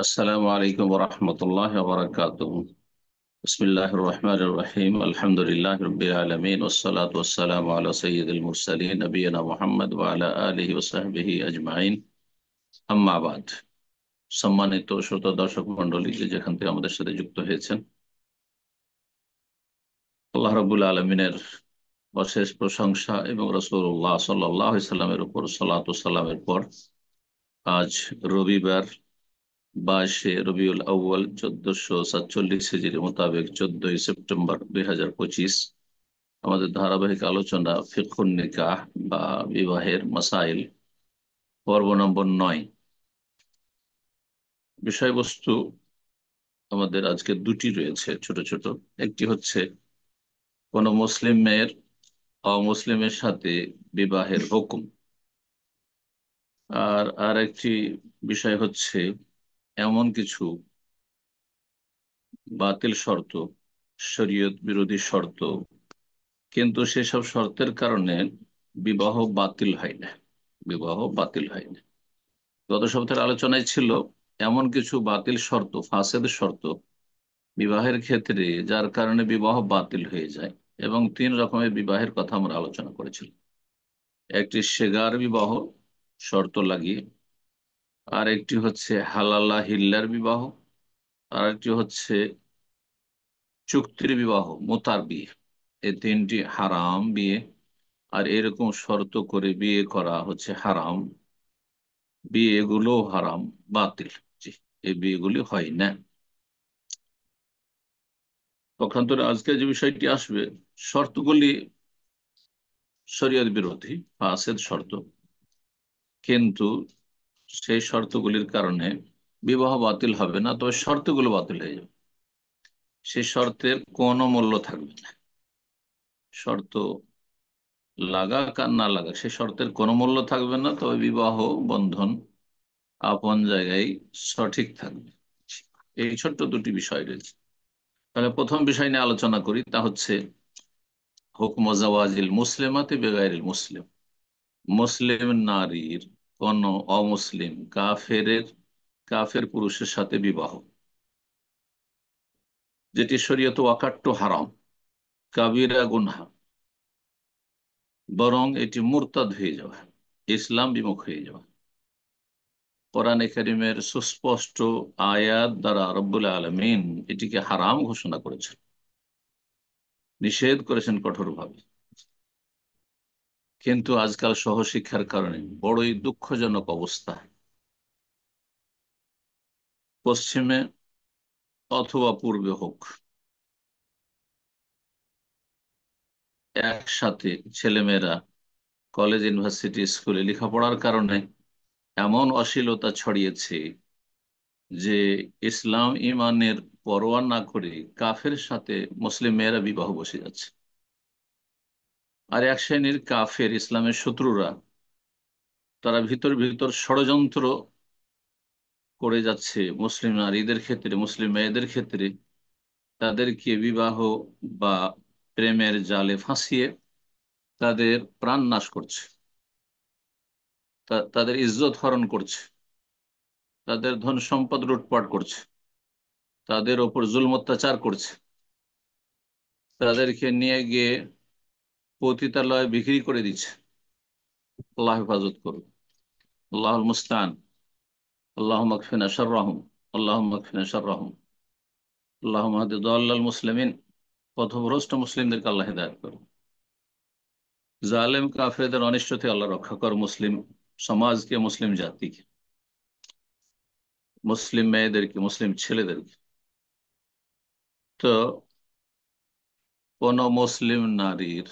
আসসালামু আলাইকুম ওরহমতুল্লাহ বারাকাতুহু। বিসমিল্লাহির রহমানির রহিম। আলহামদুলিল্লাহ রাব্বিল আলামিন ওয়াসসালাতু ওয়াসসালামু আলা সাইয়্যিদিল মুরসালিন নবিয়িনা মুহাম্মদ ওয়া আলা আলিহি ওয়া সাহবিহি আজমাইন। আম্মা বাদ। সম্মানিত শ্রোতা দর্শক মণ্ডলী, যে যেখান থেকে আমাদের সাথে যুক্ত হয়েছেন, আল্লাহ রাব্বুল আলামিনের অশেষ প্রশংসা এবং রাসূলুল্লাহ সাল্লাল্লাহু আলাইহি সাল্লামের উপর সালাতু ওয়াস সালামের পর আজ রবিবার 22 রবিউল আউয়াল 1447 হিজরি মোতাবেক 14 সেপ্টেম্বর 2025 আমাদের ধারাবাহিক আলোচনা ফিকহুন নিকাহ বা বিবাহের মাসাইল পর্ব নম্বর 9। বিষয়বস্তু আমাদের আজকে দুটি রয়েছে, ছোট ছোট। একটি হচ্ছে কোন মুসলিম মেয়ের অমুসলিমের সাথে বিবাহের হুকুম, আর আর একটি বিষয় হচ্ছে এমন কিছু বাতিল শর্ত, শরীয়ত বিরোধী শর্ত, কিন্তু সেসব শর্তের কারণে বিবাহ বাতিল হয় না। বিবাহ বাতিল হয় না। গত সপ্তাহের আলোচনায় ছিল এমন কিছু বাতিল শর্ত, ফাসেদ শর্ত বিবাহের ক্ষেত্রে, যার কারণে বিবাহ বাতিল হয়ে যায়। এবং তিন রকমের বিবাহের কথা আমরা আলোচনা করেছিলাম। একটি সেগার বিবাহ শর্ত লাগিয়ে, আর একটি হচ্ছে হালালা হিল্লার বিবাহ, আর একটি হচ্ছে চুক্তির বিবাহ, মোতার বিয়ে। এই তিনটি হারাম বিয়ে, আর এরকম শর্ত করে বিয়ে করা হচ্ছে হারাম। বিয়েগুলো হারাম, বাতিল। জি, এই বিয়েগুলি হয় না। পক্ষান্তরে আজকে যে বিষয়টি আসবে, শর্তগুলি শরীয়ত বিরোধী, ফাসেদ শর্ত, কিন্তু সেই শর্তগুলির কারণে বিবাহ বাতিল হবে না, তবে শর্তগুলো বাতিল হয়ে যাবে। সেই শর্তের কোনো মূল্য থাকবে না। শর্ত লাগাক আর না লাগাক, সেই শর্তের কোনো মূল্য থাকবে না, তবে বিবাহ বন্ধন আপন জায়গায় সঠিক থাকবে। এই ছোট্ট দুটি বিষয় রয়েছে। তাহলে প্রথম বিষয় নিয়ে আলোচনা করি, তা হচ্ছে হুকম জাওয়াজিল মুসলিমাতি বেগাইরিল মুসলিম। মুসলিম নারীর কোন অমুসলিম কাফের পুরুষের সাথে বিবাহ, যেটি শরীয়ত ওয়াকাট্টু হারাম, কাবিরা গুনহা, বরং এটি মুরতাদ হয়ে যাওয়া, ইসলাম বিমুখ হয়ে যাওয়া। কোরআনে কারীমের সুস্পষ্ট আয়াত দ্বারা রব্বুল আলামিন এটিকে হারাম ঘোষণা করেছেন, নিষেধ করেছেন কঠোরভাবে। কিন্তু আজকাল সহশিক্ষার কারণে বড়ই দুঃখজনক অবস্থা। পশ্চিমে অথবা পূর্বে হোক, একসাথে ছেলেমেয়েরা কলেজ, ইউনিভার্সিটি, স্কুলে লেখাপড়ার কারণে এমন অশ্লীলতা ছড়িয়েছে যে ইসলাম ইমানের পরোয়া না করে কাফের সাথে মুসলিম মেয়েরা বিবাহ বসে যাচ্ছে। আর এক শ্রেণীর কাফের, ইসলামের শত্রুরা, তারা ভিতর ভিতর ষড়যন্ত্র করে যাচ্ছে মুসলিম নারীদের ক্ষেত্রে, মুসলিম মেয়েদের ক্ষেত্রে, তাদেরকে বিবাহ বা প্রেমের জালে ফাঁসিয়ে তাদের প্রাণ নাশ করছে, তাদের ইজ্জত হরণ করছে, তাদের ধন সম্পদ লুটপাট করছে, তাদের ওপর জুলম অত্যাচার করছে, তাদেরকে নিয়ে গিয়ে পতিতালয়ে বিক্রি করে দিচ্ছে। আল্লাহ হেফাজত করুন। আল্লাহুল মুস্তান। আল্লাহুম্মা কফিনা শাররাহুম। আল্লাহুম্মা কফিনা শাররাহুম। আল্লাহুম্মা হাদি দাল্লাল মুসলিমিন। পথভ্রষ্ট মুসলিমদেরকে আল্লাহ হেদায়েত করুন। জালেম কাফেরদের অনিষ্ট থেকে আল্লাহ রক্ষা কর মুসলিম সমাজকে, মুসলিম জাতিকে, মুসলিম মেয়েদেরকে, মুসলিম ছেলেদেরকে। তো কোন মুসলিম নারীর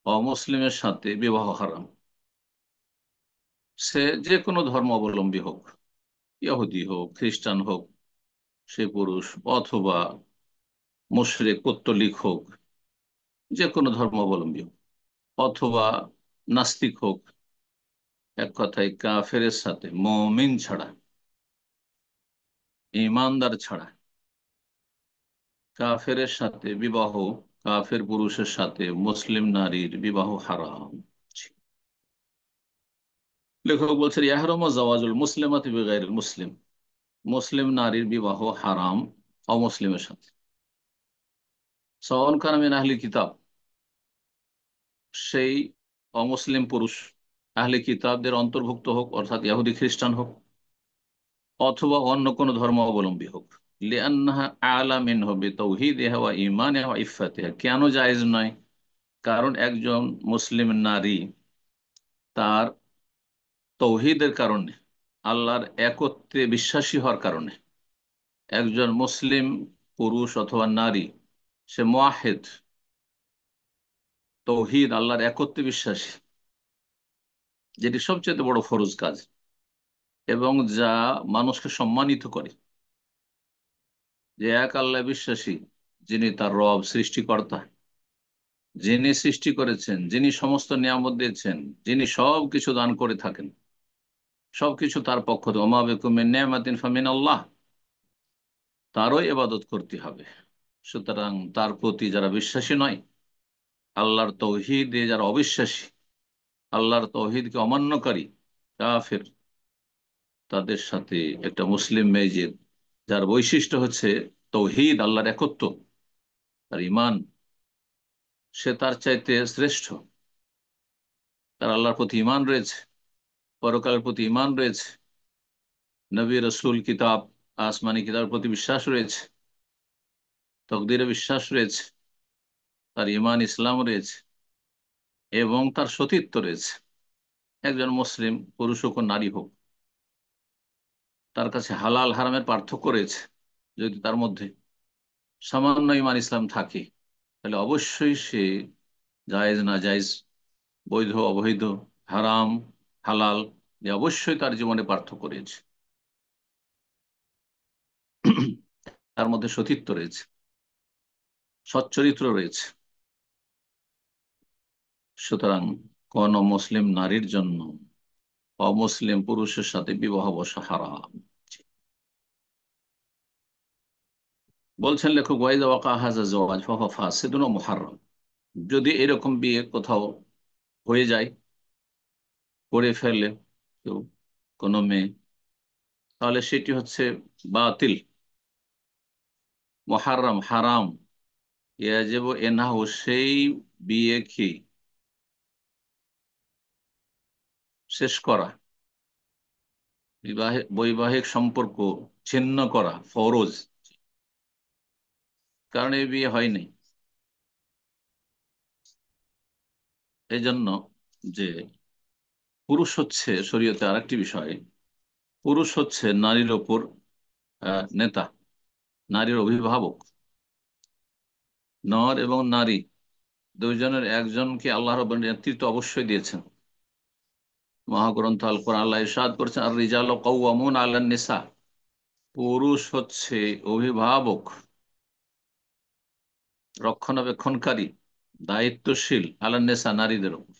অমুসলিমের সাথে বিবাহ হারাম। সে যে কোনো ধর্ম অবলম্বী হোক, ইহুদি হোক, খ্রিস্টান হোক, সে পুরুষ, অথবা মুশরিক পৌত্তলিক হোক, যে কোনো ধর্ম অবলম্বী হোক, অথবা নাস্তিক হোক, এক কথায় কাফেরের সাথে, মুমিন ছাড়া, ইমানদার ছাড়া কাফেরের সাথে বিবাহ, কাফের পুরুষের সাথে মুসলিম নারীর বিবাহ হারাম। লেখক বলছেন ইয়াহরুম জাওয়াজুল মুসলিমাতি বিগাইরিল মুসলিম, মুসলিম নারীর বিবাহ হারাম অমুসলিমের সাথে। সাওয়াউন কানা মিন আহলি কিতাব, সেই অমুসলিম পুরুষ আহলি কিতাবদের অন্তর্ভুক্ত হোক, অর্থাৎ ইহুদি খ্রিস্টান হোক, অথবা অন্য কোনো ধর্ম অবলম্বী হোক। লিআন্নাহা আ'লা মিনহু বিতাওহীদিহা ওয়া ঈমানিহা ওয়া ইফফাতিহা। কেন জায়েজ নয়? কারণ একজন মুসলিম নারী তার তৌহিদের কারণে, আল্লাহর একত্বে বিশ্বাসী হওয়ার কারণে, একজন মুসলিম পুরুষ অথবা নারী সে মুয়াহিদ, তৌহিদ আল্লাহর একত্বে বিশ্বাসী, যেটি সবচেয়ে বড় ফরজ কাজ এবং যা মানুষকে সম্মানিত করে, যে এক আল্লাহ বিশ্বাসী, যিনি তার রব সৃষ্টিকর্তা, যিনি সৃষ্টি করেছেন, যিনি সমস্ত নিয়ামত দিয়েছেন, যিনি সব কিছু দান করে থাকেন, সবকিছু তার পক্ষ থেকে, ওমা বিকুম মিন নি'মাতিন ফামিন আল্লাহ, তারও ইবাদত করতে হবে। সুতরাং তার প্রতি যারা বিশ্বাসী নয়, আল্লাহর তৌহিদে যারা অবিশ্বাসী, আল্লাহর তৌহিদকে অমান্যকারী, কাফের, তাদের সাথে একটা মুসলিম মেয়ে যে যার বৈশিষ্ট্য হচ্ছে তৌহিদ, আল্লাহর একত্ব, তার ইমান, সে তার চাইতে শ্রেষ্ঠ, তার আল্লাহর প্রতি ইমান রয়েছে, পরকালের প্রতি ইমান রয়েছে, নবী রসুল কিতাব, আসমানি কিতাবের প্রতি বিশ্বাস রয়েছে, তকদিরে বিশ্বাস রয়েছে, তার ইমান ইসলাম রয়েছে এবং তার সতীত্ব রয়েছে। একজন মুসলিম পুরুষ হোক নারী হোক, তার কাছে হালাল হারামের পার্থক্য রয়েছে। যদি তার মধ্যে সামান্য ইমান ইসলাম থাকে, তাহলে অবশ্যই সে জায়েজ না জায়েজ, বৈধ অবৈধ, হারাম হালাল, এ অবশ্যই তার জীবনে পার্থক্য রয়েছে। তার মধ্যে সতীত্ব রয়েছে, সচ্চরিত্র রয়েছে। সুতরাং কোন মুসলিম নারীর জন্য অমুসলিম পুরুষের সাথে বিবাহ বসা হারাম। বলছেন লেখক ওয়াইদা ওয়াকা হাযা যাওয়াজ ফাহুয়া ফাসিদুন ওয়া মুহাররাম। যদি এরকম বিয়ে কোথাও হয়ে যায়, করে ফেলে কেউ, কোনো মেয়ে, তাহলে সেটি হচ্ছে বাতিল, মুহাররাম, হারাম। ইয়াজিবু ইনহু, সেই বিয়েকে শেষ করা, বৈবাহিক সম্পর্ক ছিন্ন করা ফরজ, কারণ এই বিয়ে হয়নি। এই জন্য যে পুরুষ হচ্ছে শরীয়তে আরেকটি বিষয়, পুরুষ হচ্ছে নারীর ওপর নেতা, নারীর অভিভাবক। নর এবং নারী দুইজনের একজনকে আল্লাহ রাব্বুল নেতৃত্ব অবশ্যই দিয়েছেন। মহাগ্রন্থ আল কোরআন আল্লাহ ইরশাদ করেছেন আর রিজালু কাওয়ামুন আলান নিসা, পুরুষ হচ্ছে অভিভাবক, রক্ষণাবেক্ষণকারী, দায়িত্বশীল আলান নিসা, নারীদের উপর।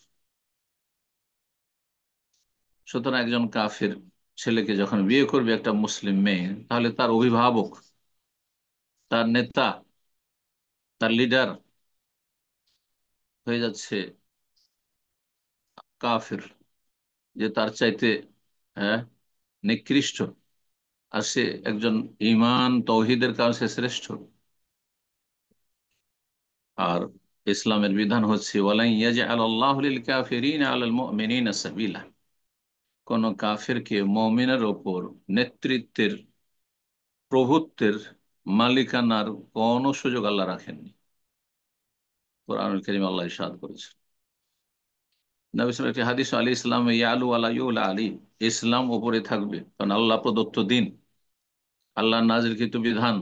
সুতরাং একজন কাফের ছেলেকে যখন বিয়ে করবে একটা মুসলিম মেয়ে, তাহলে তার অভিভাবক, তার নেতা, তার লিডার হয়ে যাচ্ছে কাফের, যে তার চাইতে হ্যাঁ নিকৃষ্ট, আর সে একজন ইমান তৌহিদের কারণে সে শ্রেষ্ঠ। আর ইসলামের বিধান হচ্ছে ওয়ালাই ইয়াজআল আল্লাহু লিল কাফিরিনা আলাল মুমিনিনা সাবিলা, কোন কাফেরকে মুমিনের ওপর নেতৃত্বের, প্রভুত্বের, মালিকানার কোন সুযোগ আল্লাহ রাখেননি। কোরআনুল কারীম আল্লাহ ইরশাদ করেছেন। নবী সাল্লাল্লাহু আলাইহি ওয়াসাল্লাম একটি হাদিস, আলী ইসলাম ইয়ালু আলা ইউলা আলী, ইসলাম উপরে থাকবে, কারণ আল্লাহ প্রদত্ত দিন, আল্লাহ নাজিলকৃত বিধান,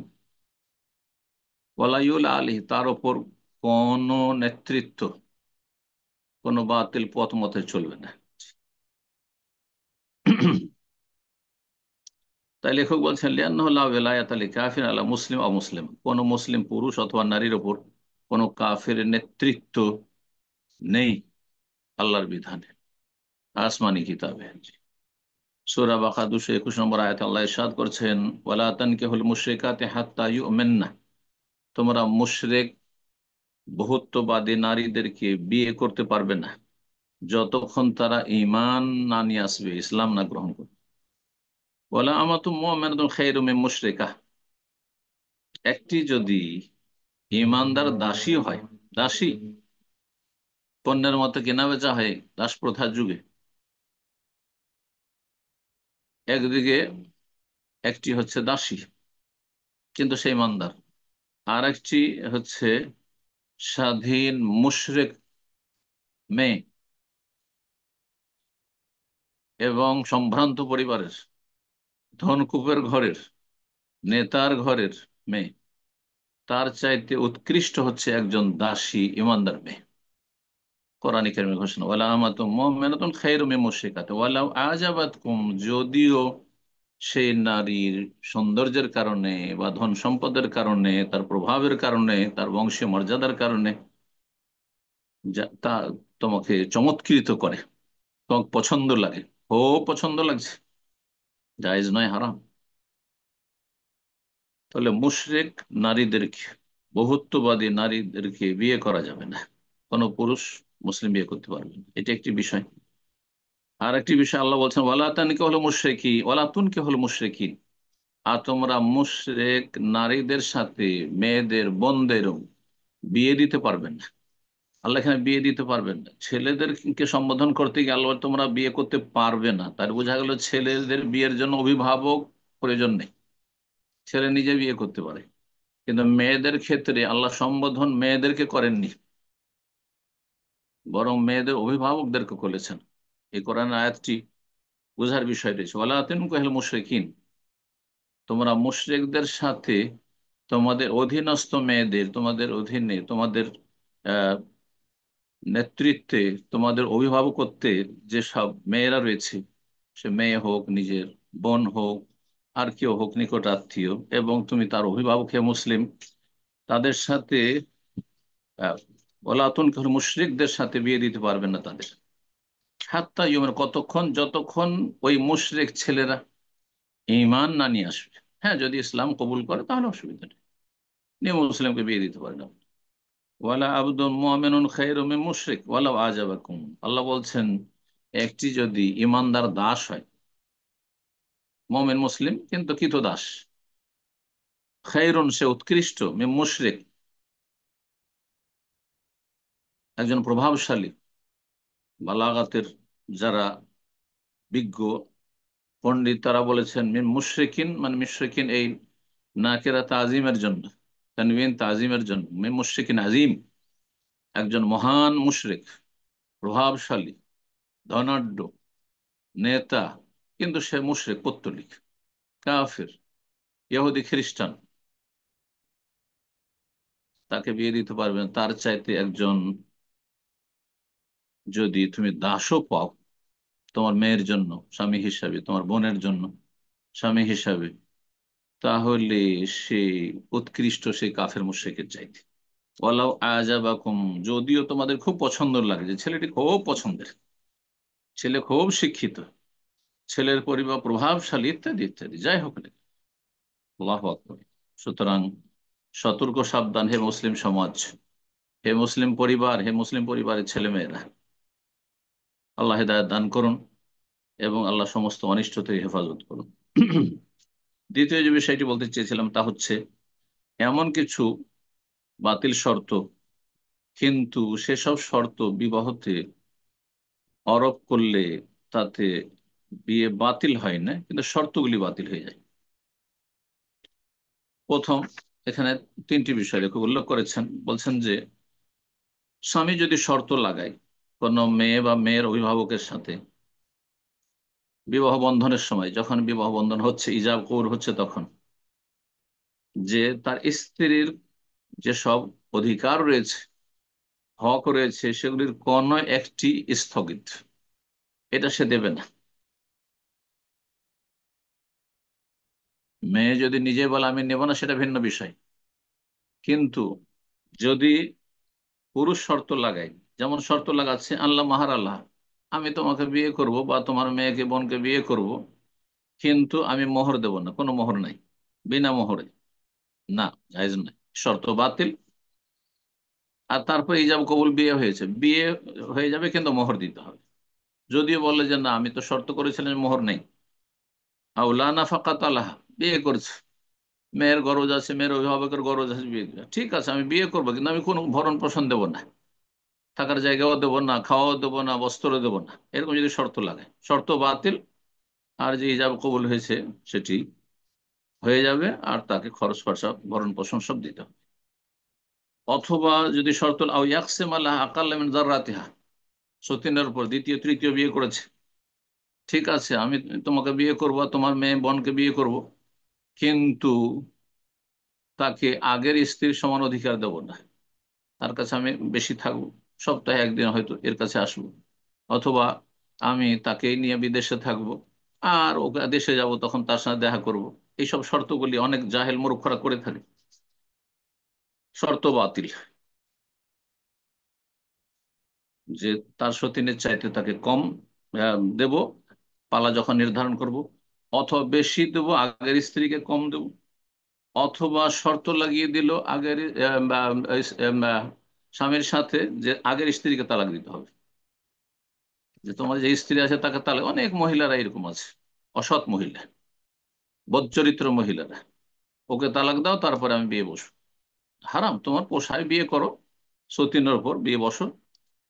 ওয়ালা ইউলা আলী, তার উপর কোন নেতৃত্ব, কোন বাতিল পথ মতে চলবে না। তাই লেখক বলছেন লিআন্নাহু লা ওয়ালায়াতা লিকাফির আলা মুসলিম অমুসলিম, কোন মুসলিম পুরুষ অথবা নারীর উপর কোন কাফের নেতৃত্ব নেই আল্লাহর বিধানে, আসমানি কিতাবে। সূরা বাকারা 221 নম্বর আয়াতে আল্লাহ ইরশাদ করছেন ওয়ালা তানকিহুল মুশরিকাতি হাত্তা ইউমিন্না, তোমরা মুশরিক বহুত্ববাদী নারীদেরকে বিয়ে করতে পারবে না যতক্ষণ তারা ঈমান না নিয়ে আসবে, ইসলাম না গ্রহণ করবে। বলে আমার তো মুমিনাতুন খায়রুম মিন মুশরিকা, একটি যদি ঈমানদার দাসী হয়, দাসী পণ্যের মতো কেনা বেচা হয় দাস প্রথার যুগে, একদিকে একটি হচ্ছে দাসী কিন্তু সে ঈমানদার, আর একটি হচ্ছে স্বাধীন মুশরিক মেয়ে এবং সম্ভ্রান্ত পরিবারের, ধনকুবের ঘরের, নেতার ঘরের মেয়ে, তার চাইতে উৎকৃষ্ট হচ্ছে একজন দাসী ইমানদার মেয়ে। কোরআন কারীমের ঘোষণা, ওয়ালা আমাতুম মুমিনাতুন খায়রুম মিন মুশরিকাত ওয়ালাউ আজাবাতকুম, যদিও সেই নারীর সৌন্দর্যের কারণে বা ধন সম্পদের কারণে, তার প্রভাবের কারণে, তার বংশীয় মর্যাদার কারণে তা তোমাকে চমৎকৃত করে, তোমাকে পছন্দ লাগে, ও পছন্দ লাগছে, জায়েজ নয়, হারাম। তাহলে মুশরিক নারীদেরকে, বহুত্ববাদী নারীদেরকে বিয়ে করা যাবে না, কোনো পুরুষ মুসলিম বিয়ে করতে পারবে না, এটা একটি বিষয়। আর একটি বিষয় আল্লাহ বলছেন, ওয়ালা তানকে হলো মুশরিকি ওয়ালা তুনকে হলো মুশরিকিন, আর তোমরা মুশরিক নারীদের সাথে মেয়েদের বোনদেরও বিয়ে দিতে পারবেন না। আল্লাহ এখানে বিয়ে দিতে পারবেন না, ছেলেদেরকে সম্বোধন করতে গিয়ে আল্লাহ তোমরা বিয়ে করতে পারবে না, তার বোঝা গেল ছেলেদের বিয়ের জন্য অভিভাবক প্রয়োজন নেই, ছেলে নিজে বিয়ে করতে পারে। কিন্তু মেয়েদের ক্ষেত্রে আল্লাহ সম্বোধন মেয়েদেরকে করেননি, বরং মেয়েদের অভিভাবকদেরকে করেছেন। এই কোরআন আয়াতটি বোঝার বিষয় রয়েছে, ওয়ালা তানকিহু আল মুশরিকিন, তোমরা মুশরিকদের সাথে তোমাদের অধীনস্থ মেয়েদের, তোমাদের অধীনে, তোমাদের আহ, নেতৃত্বে, তোমাদের অভিভাবকত্বে যেসব মেয়েরা রয়েছে, সে মেয়ে হোক, নিজের বোন হোক, আর কেউ হোক, নিকট আত্মীয়, এবং তুমি তার অভিভাবক হে মুসলিম, তাদের সাথে ওলাতুন মুশরিকদের সাথে বিয়ে দিতে পারবেন না তাদের, হাত্তা ইউমেন, কতক্ষণ, যতক্ষণ ওই মুশরিক ছেলেরা ঈমান না নিয়ে আসবে। হ্যাঁ, যদি ইসলাম কবুল করে তাহলে অসুবিধা নেই, নিয়ে মুসলিমকে বিয়ে দিতে পারে না। ওয়ালা আবদুন মুমিনুন খায়রুম মিন মুশরিক ওয়ালাউ আজাবাকুম, আল্লাহ বলছেন একটি যদি ইমানদার দাস হয়, মুমিন মুসলিম কিন্তু দাস, খায়রুন সে উৎকৃষ্ট, মিন মুশরিক একজন প্রভাবশালী, বালাগাতের যারা বিজ্ঞ পণ্ডিত তারা বলেছেন মিন মুশরিকিন, মানে মুশরিকিন এই নাকেরা তাজিমের জন্য, তানবিন তাজিমের জন্য, মিন মুশরিকিন আজিম, একজন মহান মুশরিক, প্রভাবশালী, ধনাঢ্য নেতা, কিন্তু সে মুশরিক, পৌত্তলিক, কাফির, ইহুদি খ্রিস্টান, তাকে বিয়ে দিতে পারবে না। তার চাইতে একজন যদি তুমি দাসও পাও তোমার মেয়ের জন্য স্বামী হিসাবে, তোমার বোনের জন্য স্বামী হিসাবে, তাহলে সে উৎকৃষ্ট সেই কাফের মুশরিকের চাইতে। ওয়ালাউ আজাবাকুম, যদিও তোমাদের খুব পছন্দ লাগে, যে ছেলেটি খুব পছন্দের, ছেলে খুব শিক্ষিত, ছেলের পরিবার প্রভাবশালী, ইত্যাদি ইত্যাদি, যাই হোক না, আল্লাহু আকবার। সুতরাং সতর্ক সাবধান হে মুসলিম সমাজ, হে মুসলিম পরিবার, হে মুসলিম পরিবারের ছেলে মেয়েরা, আল্লাহ হেদায়েত দান করুন এবং আল্লাহ সমস্ত অনিষ্ট থেকে হেফাজত করুন। দ্বিতীয় যে বিষয়টি বলতে চেয়েছিলাম তা হচ্ছে, এমন কিছু বাতিল শর্ত, কিন্তু সেসব শর্ত বিবাহতে আরোপ করলে তাতে বিয়ে বাতিল হয় না, কিন্তু শর্তগুলি বাতিল হয়ে যায়। প্রথম, এখানে তিনটি বিষয় লেখক উল্লেখ করেছেন, বলছেন যে স্বামী যদি শর্ত লাগায় কোনো মেয়ে বা মেয়ের অভিভাবকের সাথে বিবাহ বন্ধনের সময়, যখন বিবাহ বন্ধন হচ্ছে, ইজাব কবুল হচ্ছে, তখন যে তার স্ত্রীর যেসব অধিকার রয়েছে, হক রয়েছে, সেগুলির কোন একটি স্থগিত, এটা সে দেবে না। মেয়ে যদি নিজে বলে আমি নেব না, সেটা ভিন্ন বিষয়, কিন্তু যদি পুরুষ শর্ত লাগায়, যেমন শর্ত লাগাচ্ছে আল্লাহ মাহার আল্লাহ, আমি তোমাকে বিয়ে করব বা তোমার মেয়েকে বোনকে বিয়ে করব, কিন্তু আমি মোহর দেব না, কোনো মোহর নাই, বিনা মোহরে, না, জায়েজ নয়, শর্ত বাতিল। আর তারপর ইজাব কবুল, বিয়ে হয়েছে, বিয়ে হয়ে যাবে কিন্তু মোহর দিতে হবে। যদিও বললে যে না আমি তো শর্ত করেছিলাম যে মোহর নেই। আউলা নাফাকাত আলাহা, বিয়ে করেছে, মেয়ের গরজ আছে, মেয়ের অভিভাবকের গরজ আছে, বিয়ে দিবে। ঠিক আছে আমি বিয়ে করবো, কিন্তু আমি কোনো ভরণ পোষণ দেবো না, থাকার জায়গাও দেবো না, খাওয়াও দেবো না, বস্ত্রও দেবো না, এরকম যদি শর্ত লাগে, শর্ত বাতিল। আর যে ইজাব কবুল হয়েছে সেটি হয়ে যাবে, আর তাকে খরচ খরচা ভরণ পোষণ সব দিতে হবে। অথবা যদি শর্ত আও ইয়াকসিম আলাহ আকাল্লা মিন যাররাতিহা, সতীনের উপর দ্বিতীয় তৃতীয় বিয়ে করেছে, ঠিক আছে আমি তোমাকে বিয়ে করব, তোমার মেয়ে বোনকে বিয়ে করব, কিন্তু তাকে আগের স্ত্রীর সমান অধিকার দেব না, তার কাছে আমি বেশি থাকবো, সপ্তাহে একদিন হয়তো এর কাছে আসবো, অথবা আমি তাকে নিয়ে বিদেশে থাকবো, আর ওকে দেশে যাব তখন তার সাথে দেখা করব। এইসব শর্তগুলি অনেক জাহেল মূর্খরা করে থাকে, শর্ত বাতিল। যে তার সতীনের চাইতে তাকে কম দেব, পালা যখন নির্ধারণ করব, অথবা বেশি দেব, আগের স্ত্রীকে কম দেব, অথবা শর্ত লাগিয়ে দিল আগের স্বামীর সাথে যে আগের স্ত্রীকে তালাক দিতে হবে, যে তোমার যে স্ত্রী আছে তাকে তালাক। অনেক মহিলারা এরকম আছে, অসৎ মহিলা, বদচরিত্র মহিলারা, ওকে তালাক দাও তারপরে আমি বিয়ে বসবো। হারাম, তোমার পোষায় বিয়ে করো, সতীনের ওপর বিয়ে বসো,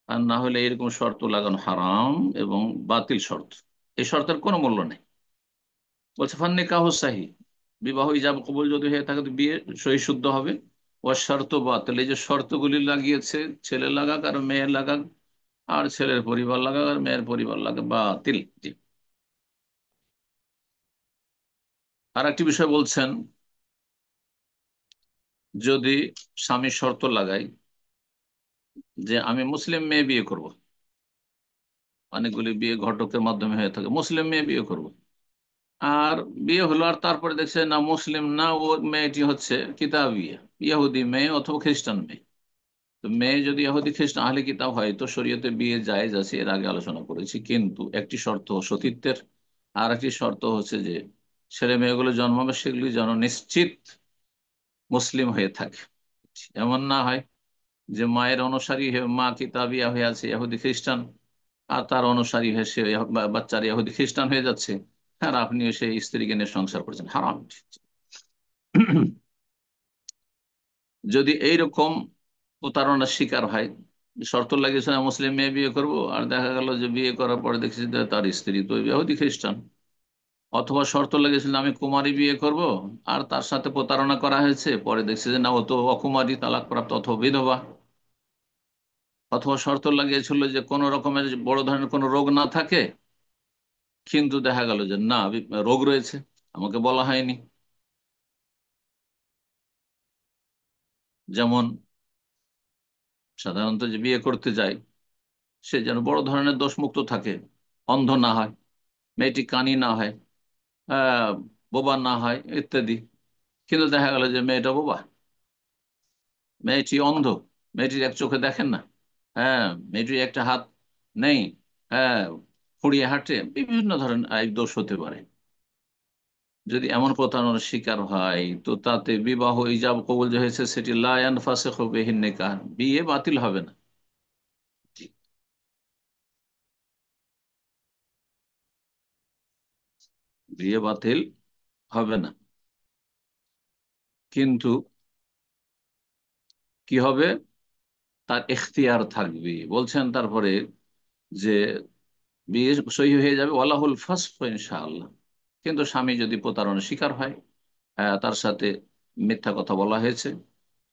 আর না হলে এরকম শর্ত লাগানো হারাম এবং বাতিল শর্ত। এই শর্তের কোনো মূল্য নেই। বলছে ফান নিকাহ সাহি, বিবাহ ইজাব কবুল যদি হয়ে থাকে তো বিয়ে সহি শুদ্ধ হবে। ও শর্ত বাতিল, এই যে শর্তগুলি লাগিয়েছে, ছেলে লাগাক আর মেয়ে লাগাক, আর ছেলের পরিবার লাগাক আর মেয়ের পরিবার লাগাক, বাতিল। জি। আর একটি বিষয় বলছেন, যদি স্বামী শর্ত লাগায় যে আমি মুসলিম মেয়ে বিয়ে করব, অনেকগুলি বিয়ে ঘটকের মাধ্যমে হয়ে থাকে, মুসলিম মেয়ে বিয়ে করব, আর বিয়ে হলো, আর তারপরে দেখছে না মুসলিম না, ও মেয়েটি হচ্ছে কিতাবিয়া, ইহুদি মেয়ে অথবা খ্রিস্টান মেয়ে। তো মেয়ে যদি ইহুদি খ্রিস্টান আহলে কিতাব হয় তো শরীয়তে বিয়ে জায়েজ আছে, এর আগে আলোচনা করেছি, কিন্তু একটি শর্ত সতীত্বের, আর একটি শর্ত হচ্ছে যে ছেলে মেয়েগুলো জন্মাবে সেগুলি যেন নিশ্চিত মুসলিম হয়ে থাকে। এমন না হয় যে মায়ের অনুসারী হয়ে মা কিতাবিয়া হয়ে আছে ইহুদি খ্রিস্টান, আর তার অনুসারী হয়ে সে বাচ্চার ইহুদি খ্রিস্টান হয়ে যাচ্ছে, আর আপনিও সেই স্ত্রীকে নিয়ে সংসার করছেন, হারাম। যদি এইরকম প্রতারণার শিকার হয়, শর্ত লাগিয়েছে না মুসলিম মেয়ে বিয়ে করব, আর দেখা গেল যে বিয়ে করার পরে দেখছি যে তার স্ত্রী তো ইহুদি খ্রিস্টান, অথবা শর্ত লেগেছিল আমি কুমারী বিয়ে করব, আর তার সাথে প্রতারণা করা হয়েছে, পরে দেখছি যে না ও তো অকুমারী, তালাকপ্রাপ্ত অথবা বিধবা, অথবা শর্ত লাগিয়েছিল যে কোনো রকমের বড় ধরনের কোনো রোগ না থাকে, কিন্তু দেখা গেল যে না রোগ রয়েছে, আমাকে বলা হয়নি। যেমন সাধারণত যে বিয়ে করতে যায় সে যেন বড় ধরনের দোষমুক্ত থাকে, অন্ধ না হয়, মেয়েটি কানি না হয়, আহ বোবা না হয় ইত্যাদি, কিন্তু দেখা গেল যে মেয়েটা বোবা, মেয়েটি অন্ধ, মেয়েটির এক চোখে দেখেন না, হ্যাঁ, মেয়েটির একটা হাত নেই, হ্যাঁ, খুঁড়িয়ে হাঁটে, বিভিন্ন ধরনের আরেক দোষ হতে পারে। যদি এমন প্রতারণার শিকার হয় তো তাতে বিবাহ ইজাব কবুল যে হয়েছে সেটি লা ইয়ানফাসিখু বিহিন নিকাহ, বিয়ে বাতিল হবে না। জি। বিয়ে বাতিল হবে না, কিন্তু কি হবে, তার এখতিয়ার থাকবে। বলছেন তারপরে যে বিয়ে সহি হয়ে যাবে ওয়ালাহুল ফাসখ ইনশাআল্লাহ, কিন্তু স্বামী যদি প্রতারণার শিকার হয়, তার সাথে মিথ্যা কথা বলা হয়েছে,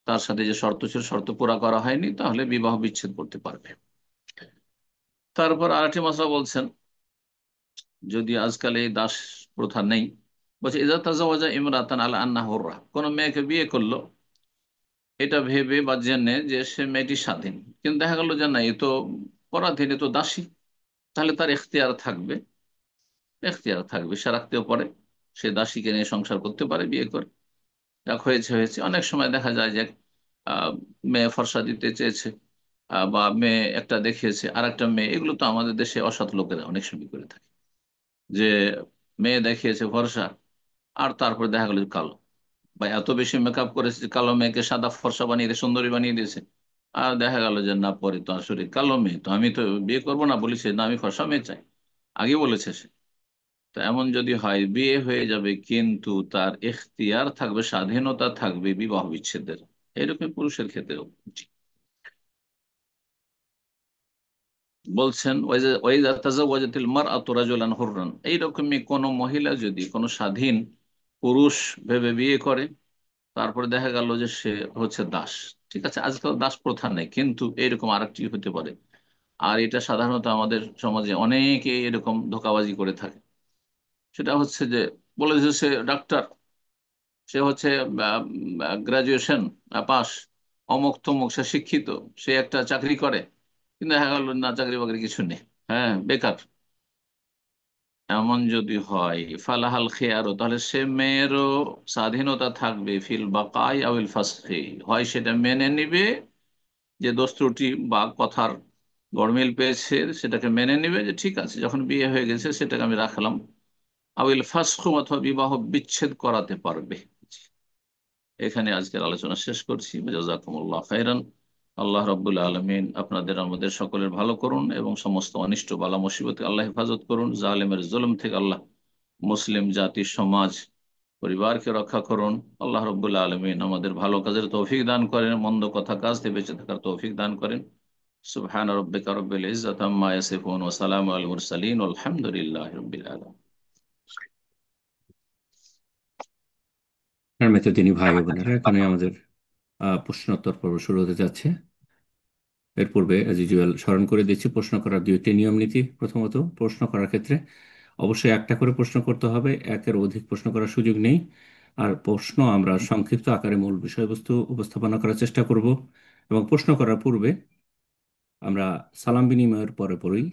তার সাথে যে শর্ত ছিল শর্ত পুরা করা হয়নি, তাহলে বিবাহ বিচ্ছেদ করতে পারবে। তারপর আরেকটি মশলা বলছেন, যদি আজকাল এই দাস প্রথা নেই, বলছে ইজা তাজাওয়াজা ইমরাতান আলা আন্না হুররা, কোন মেয়েকে বিয়ে করলো এটা ভেবে বা জেনে যে সে মেয়েটি স্বাধীন, কিন্তু দেখা গেল যে না এ তো পরাধীন, এ তো দাসী, তাহলে তার এখতিয়ার থাকবে, সে রাখতেও পারে, সে দাসীকে নিয়ে সংসার করতে পারে বিয়ে করে। যাক হয়েছে হয়েছে, অনেক সময় দেখা যায় যে আহ, মেয়ে ফর্সা দিতে চেয়েছে, বা মেয়ে একটা দেখিয়েছে আর একটা মেয়ে, এগুলো তো আমাদের দেশে অসৎ লোকেরা অনেক সময় করে থাকে, যে মেয়ে দেখিয়েছে ফর্সা আর তারপর দেখা গেল যে কালো, বা এত বেশি মেকআপ করেছে যে কালো মেয়েকে সাদা ফর্সা বানিয়ে দিয়ে সুন্দরী বানিয়ে দিয়েছে, আর দেখা গেল যে না, পরে তো আসলে কালো মেয়ে, তো আমি তো বিয়ে করবো না, বলেছে না আমি ফর্সা মেয়ে চাই, আগে বলেছে সে। তো এমন যদি হয়, বিয়ে হয়ে যাবে কিন্তু তার এখতিয়ার থাকবে, স্বাধীনতা থাকবে বিবাহ বিচ্ছেদের, এরকম পুরুষের ক্ষেত্রেও। জি। বলছেন ওয়াইজা তাজাওয়াজাতিল মারআতু রাজুলান হুররান, এইরকমই কোন মহিলা যদি কোনো স্বাধীন পুরুষ ভেবে বিয়ে করে, তারপরে দেখা গেল যে সে হচ্ছে দাস। ঠিক আছে, আজকাল দাস প্রথা নেই, কিন্তু এরকম আরেকটি হতে পারে। আর এটা সাধারণত আমাদের সমাজে অনেকে এরকম ধোঁকাবাজি করে থাকে। সেটা হচ্ছে যে বলে যে সে ডাক্তার, সে হচ্ছে গ্রাজুয়েশন পাস, অমুক তমুক, সে শিক্ষিত, সে একটা চাকরি করে, কিন্তু দেখা গেল না, চাকরি বাকরি কিছু নেই, হ্যাঁ বেকার। এমন যদি হয়, ফালাহাল খেয়ারও, তাহলে সে মেয়েরও স্বাধীনতা থাকবে ফিল বাকাই আউল ফাসখি, হয় সেটা মেনে নিবে, যে দোষ ত্রুটি বা কথার গরমিল পেয়েছে সেটাকে মেনে নিবে, যে ঠিক আছে যখন বিয়ে হয়ে গেছে সেটাকে আমি রাখলাম, আউল ফাসখু, অথবা বিবাহ বিচ্ছেদ করাতে পারবে। এখানে আজকের আলোচনা শেষ করছি। জাযাকুমুল্লাহ খাইরান। আল্লাহ রাব্বুল আলামিন আপনাদের আমাদের সকলের ভালো করুন, এবং সমস্ত অনিষ্ট বালা মুসিবত থেকে আল্লাহ হেফাজত করুন, জালেমের জুলুম থেকে আল্লাহ মুসলিম জাতি, সমাজ, পরিবারকে রক্ষা করুন। আল্লাহ রাব্বুল আলামিন আমাদের ভালো কাজের তৌফিক দান করেন, মন্দ কথা কাজ থেকে বেঁচে থাকার তৌফিক দান করেন। সুবহান রাব্বিকা রাব্বিল ইজ্জাতি আম্মা ইয়াসিফুন ওয়া সালামু আলাল মুরসালিন ওয়া আলহামদুলিল্লাহি রাব্বিল আলামিন। মেতে তিনি ভাই ও বোনেরা, এখানে আমাদের প্রশ্নোত্তর পর্ব শুরু হতে যাচ্ছে। এর পূর্বে অ্যাজ ইউজুয়াল স্মরণ করে দিচ্ছি প্রশ্ন করার দুইটি নিয়ম নীতি। প্রথমত, প্রশ্ন করার ক্ষেত্রে অবশ্যই একটা করে প্রশ্ন করতে হবে, একের অধিক প্রশ্ন করার সুযোগ নেই। আর প্রশ্ন আমরা সংক্ষিপ্ত আকারে মূল বিষয়বস্তু উপস্থাপনা করার চেষ্টা করব। এবং প্রশ্ন করার পূর্বে আমরা সালাম বিনিময়ের পরে পরেই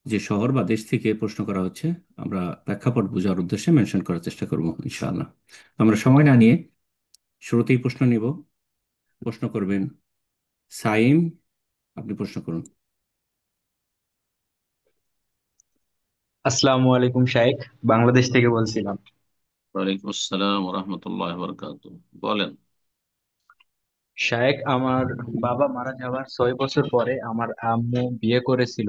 যে শহর বা দেশ থেকে প্রশ্ন করা হচ্ছে আমরা প্রেক্ষাপট বোঝার উদ্দেশ্যে মেনশন করার চেষ্টা করব ইনশাআল্লাহ। আমরা সময় না নিয়ে শুরুতেই প্রশ্ন নিব। প্রশ্ন করবেন সাইম। আপনি প্রশ্ন করুন। আসসালামু আলাইকুম শাইখ, বাংলাদেশ থেকে বলছিলাম। ওয়ালাইকুম আসসালাম ওয়া রাহমাতুল্লাহি ওয়া বারাকাতুহু। বলেন। শাইখ, আমার বাবা মারা যাওয়ার 6 বছর পরে আমার আম্মু বিয়ে করেছিল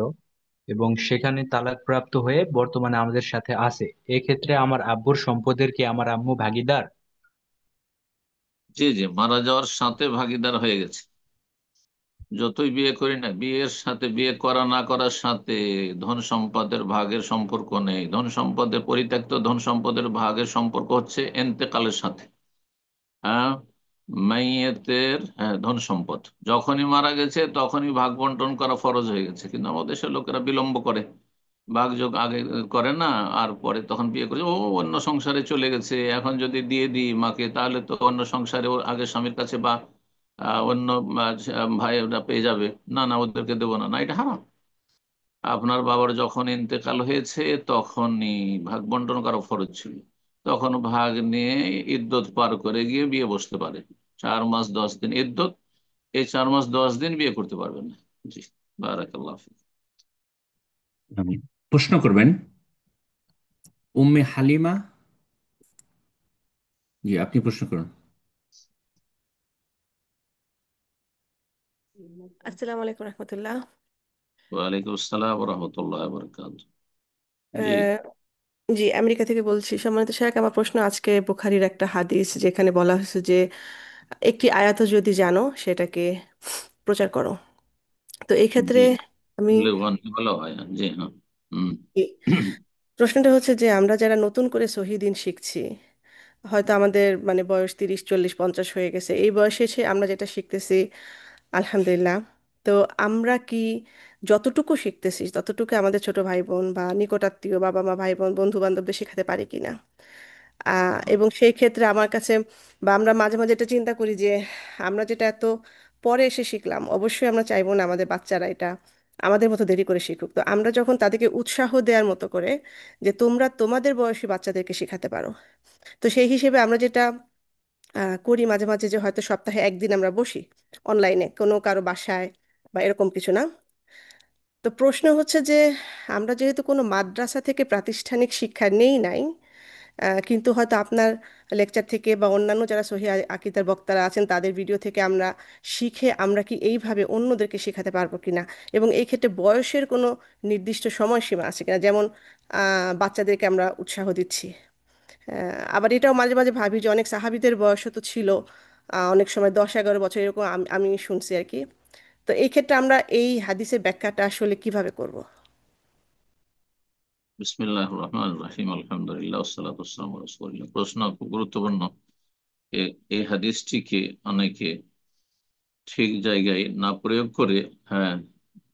এবং সেখানে তালাকপ্রাপ্ত হয়ে বর্তমানে আমাদের সাথে আছে। এক্ষেত্রে আমার আব্বুর সম্পদের কি আমার আম্মু ভাগীদার? জি জি, মারা যাওয়ার সাথে ভাগিদার হয়ে গেছে। যতই বিয়ে করি না, বিয়ের সাথে, বিয়ে করা না করার সাথে ধন সম্পদের ভাগের সম্পর্ক নেই। ধন সম্পদের, পরিত্যক্ত ধন সম্পদের ভাগের সম্পর্ক হচ্ছে এন্তেকালের সাথে। হ্যাঁ, মাইয়েতের, হ্যাঁ, ধন সম্পদ যখনই মারা গেছে তখনই ভাগ বন্টন করা ফরজ হয়ে গেছে, কিন্তু আমাদের দেশের লোকেরা বিলম্ব করে, ভাগযোগ আগে করে না, আর পরে তখন বিয়ে করে ও অন্য সংসারে চলে গেছে, এখন যদি দিয়ে দিই মাকে তাহলে তো অন্য সংসারে ওর আগের স্বামীর কাছে বা অন্য ভাই ওটা পেয়ে যাবে, না না ওদেরকে দেবো না, না এটা হারাম। আপনার বাবার যখন ইন্তেকাল হয়েছে তখনই ভাগ বন্টন করা ফরজ ছিল, তখন ভাগ নিয়ে ইদ্যত পার করে গিয়ে বিয়ে বসতে পারে। 4 মাস 10 দিন ইদ্যত, এই 4 মাস 10 দিন বিয়ে করতে পারবেন না। জি, বারাকাল্লাহ ফিক। আমি প্রশ্ন করবেন উম্মে হালিমা। জি, আপনি প্রশ্ন করুন। আসসালামু আলাইকুম রহমতুল্লাহ। ওয়ালাইকুম আসসালাম রহমতুল্লাহ বরকাত। জি জি, আমেরিকা থেকে বলছি। সম্মানিত শেখ, আমার প্রশ্ন আজকে বুখারীর একটা হাদিস, যেখানে বলা হয়েছে যে একটি আয়াত যদি জানো সেটাকে প্রচার করো। তো এই ক্ষেত্রে জি, আমি ভালো হয়, জি হ্যাঁ। হুম। এই প্রশ্নটা হচ্ছে যে আমরা যারা নতুন করে সহিদিন শিখছি, হয়তো আমাদের মানে বয়স 30 40 50 হয়ে গেছে, এই বয়সে এসে আমরা যেটা শিখতেছি আলহামদুলিল্লাহ। তো আমরা কি যতটুকু শিখতেছি ততটুকু আমাদের ছোট ভাই বোন বা নিকটাত্মীয় বাবা মা ভাই বোন বন্ধু বান্ধবদের শেখাতে পারি কিনা? এবং সেই ক্ষেত্রে আমার কাছে, বা আমরা মাঝে মাঝে এটা চিন্তা করি যে আমরা যেটা এত পরে এসে শিখলাম, অবশ্যই আমরা চাইবো না আমাদের বাচ্চারা এটা আমাদের মতো দেরি করে শিখুক। তো আমরা যখন তাদেরকে উৎসাহ দেওয়ার মতো করে যে তোমরা তোমাদের বয়সী বাচ্চাদেরকে শেখাতে পারো, তো সেই হিসেবে আমরা যেটা করি মাঝে মাঝে, যে হয়তো সপ্তাহে একদিন আমরা বসি অনলাইনে কোনো কারো বাসায় বা এরকম কিছু না। তো প্রশ্ন হচ্ছে যে আমরা যেহেতু কোনো মাদ্রাসা থেকে প্রাতিষ্ঠানিক শিক্ষা নেই নাই, কিন্তু হয়তো আপনার লেকচার থেকে বা অন্যান্য যারা সহি আকিদার বক্তারা আছেন তাদের ভিডিও থেকে আমরা শিখে আমরা কি এইভাবে অন্যদেরকে শেখাতে পারবো কিনা, এবং এই ক্ষেত্রে বয়সের কোনো নির্দিষ্ট সময়সীমা আছে কিনা, যেমন বাচ্চাদেরকে আমরা উৎসাহ দিচ্ছি। আবার এটাও মাঝে মাঝে ভাবি যে অনেক সাহাবীদের বয়সও তো ছিল অনেক সময় 10-11 বছর, এরকম আমি শুনছি আর কি। তো এই ক্ষেত্রে আমরা এই হাদিসের ব্যাখ্যাটা আসলে কিভাবে করব? বিসমিল্লাহির রহমানির রহিম, আলহামদুলিল্লাহ, ওয়াসসালাতু ওয়াসসালামু আলা রাসূলিল্লাহ। প্রশ্ন খুব গুরুত্বপূর্ণ। এই হাদিসটিকে অনেকে ঠিক জায়গায় না প্রয়োগ করে, হ্যাঁ,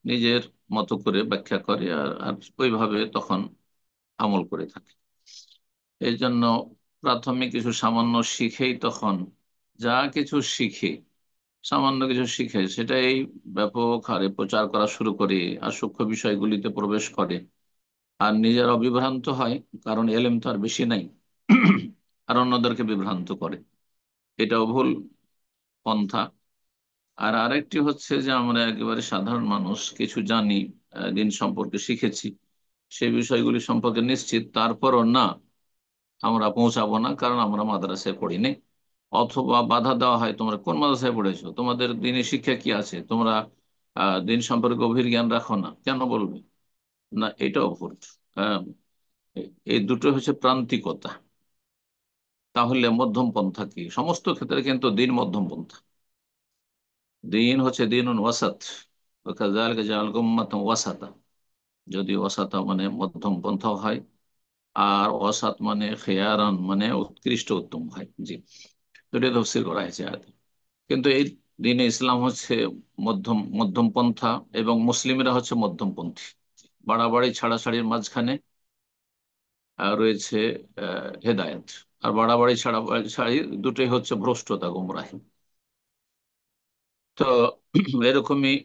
নিজের মতো করে ব্যাখ্যা করে আর আর ওইভাবে তখন আমল করে থাকে। এই জন্য প্রাথমিক কিছু সামান্য শিখেই তখন যা কিছু শিখে, সামান্য কিছু শিখে সেটাই ব্যাপক হারে প্রচার করা শুরু করে আর সূক্ষ্ম বিষয়গুলিতে প্রবেশ করে আর নিজেরা বিভ্রান্ত হয়, কারণ এলেম তো আর বেশি নাই, আর অন্যদেরকে বিভ্রান্ত করে। এটাও ভুল পন্থা। আর আরেকটি হচ্ছে যে আমরা একেবারে সাধারণ মানুষ কিছু জানি, দিন সম্পর্কে শিখেছি, সেই বিষয়গুলি সম্পর্কে নিশ্চিত, তারপরও না, আমরা পৌঁছাবো না, কারণ আমরা মাদ্রাসায় পড়িনি। অথবা বাধা দেওয়া হয়, তোমরা কোন মাদ্রাসায় পড়েছো, তোমাদের দিনের শিক্ষা কি আছে, তোমরা দিন সম্পর্কে গভীর জ্ঞান রাখো না, কেন বলবে? না, এটাও ভুল। আহ, এই দুটো হচ্ছে প্রান্তিকতা। তাহলে মধ্যম পন্থা কি? সমস্ত ক্ষেত্রে কিন্তু দিন মধ্যম পন্থা। দিন হচ্ছে দিন ওয়াসাত, ওয়াকাযালিকা জাআলনাকুম উম্মাতান ওয়াসাতা। যদি ওয়াসাতা মানে মধ্যম পন্থা হয়, আর ওয়াসাত মানে খেয়ারান মানে উৎকৃষ্ট উত্তম হয়। জি, দুটো তফসির করা হয়েছে আয়াতে। কিন্তু এই দিনে ইসলাম হচ্ছে মধ্যম মধ্যম পন্থা, এবং মুসলিমরা হচ্ছে মধ্যমপন্থী। বাড়াবাড়ি ছাড়াছাড়ির মাঝখানে রয়েছে হেদায়েত। আর বাড়াবাড়ি ছাড়ি দুটোই হচ্ছে ভ্রষ্টতা, গুমরাহি। তো এরকমই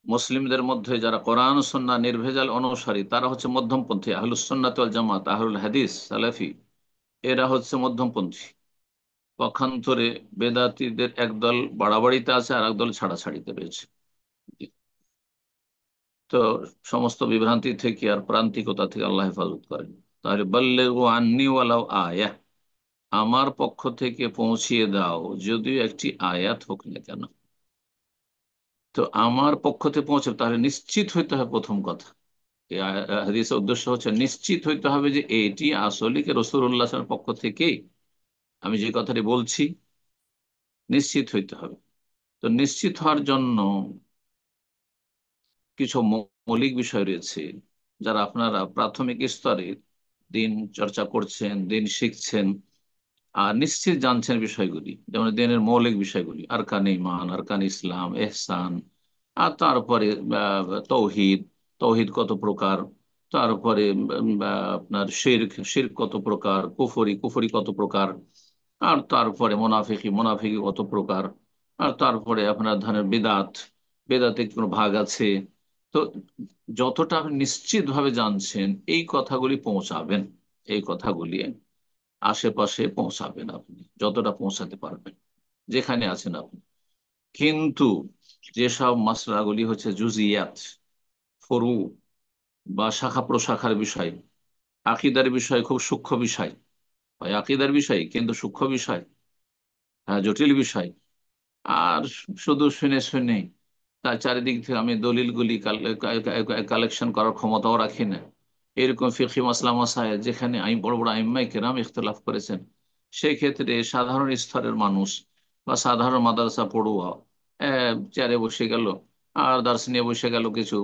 মুসলিমদের মধ্যে যারা কোরআন ও সুন্নাহ নির্ভেজাল অনুসারী, তারা হচ্ছে মধ্যমপন্থী। আহলুস সুন্নাত ওয়াল জামাত, আহলুল হাদিস, সালাফি, এরা হচ্ছে মধ্যমপন্থী। পক্ষান্তরে বেদাতীদের একদল বাড়াবাড়িতে আছে আর একদল ছাড়াছাড়িতে রয়েছে। তো সমস্ত বিভ্রান্তি থেকে আর প্রান্তিকতা থেকে আল্লাহ হেফাজত করেন। তাহলে বাল্লিগু আন্নি ওয়ালাউ আয়া, আমার পক্ষ থেকে পৌঁছিয়ে দাও যদিও একটি আয়াত হোক না কেন। তো আমার পক্ষ থেকে পৌঁছে, তাহলে নিশ্চিত হইতে হবে, প্রথম কথা। এই হাদিসের উদ্দেশ্য হচ্ছে নিশ্চিত হইতে হবে যে এটি আসলে কি রাসূলুল্লাহর পক্ষ থেকেই, আমি যে কথাটি বলছি নিশ্চিত হইতে হবে। তো নিশ্চিত হওয়ার জন্য কিছু মৌলিক বিষয় রয়েছে, যারা আপনারা প্রাথমিক স্তরে দিন চর্চা করছেন, দিন শিখছেন, আর নিশ্চিত জানছেন বিষয়গুলি, যেমন দিনের মৌলিক বিষয়গুলি, আরকান ঈমান, আরকান ইসলাম, এহসান, আর তারপরে তৌহিদ, তৌহিদ কত প্রকার, তারপরে আপনার শিরক, শিরক কত প্রকার, কুফরি, কুফরি কত প্রকার, আর তারপরে মোনাফিকি, মোনাফিকি কত প্রকার, আর তারপরে আপনার ধরেন বেদাত, বেদাতে কোনো ভাগ আছে। তো যতটা আপনি নিশ্চিত ভাবে জানছেন এই কথাগুলি পৌঁছাবেন, এই কথাগুলি আশেপাশে পৌঁছাবেন আপনি যতটা পৌঁছাতে পারবেন, যেখানে আছেন আপনি। কিন্তু যেসব মাসলাগুলি হচ্ছে জুজিয়াত, ফরু বা শাখা প্রশাখার বিষয়, আকিদার বিষয়, খুব সূক্ষ্ম বিষয়, হয় আকিদার বিষয় কিন্তু সূক্ষ্ম বিষয়, জটিল বিষয়, আর শুধু শুনে শুনে তার চারিদিক থেকে আমি দলিলগুলি কালেকশন করার ক্ষমতাও রাখি না, এরকম ফিকহি মাসলা মাসায়েল যেখানে বড় বড় আইম্মায়ে কেরাম ইখতিলাফ করেছেন, সেই ক্ষেত্রে সাধারণ স্তরের মানুষ বা সাধারণ মাদ্রাসা পড়ুয়া চেয়ারে বসে গেল, আর দার্স নিয়ে বসে গেল কিছু,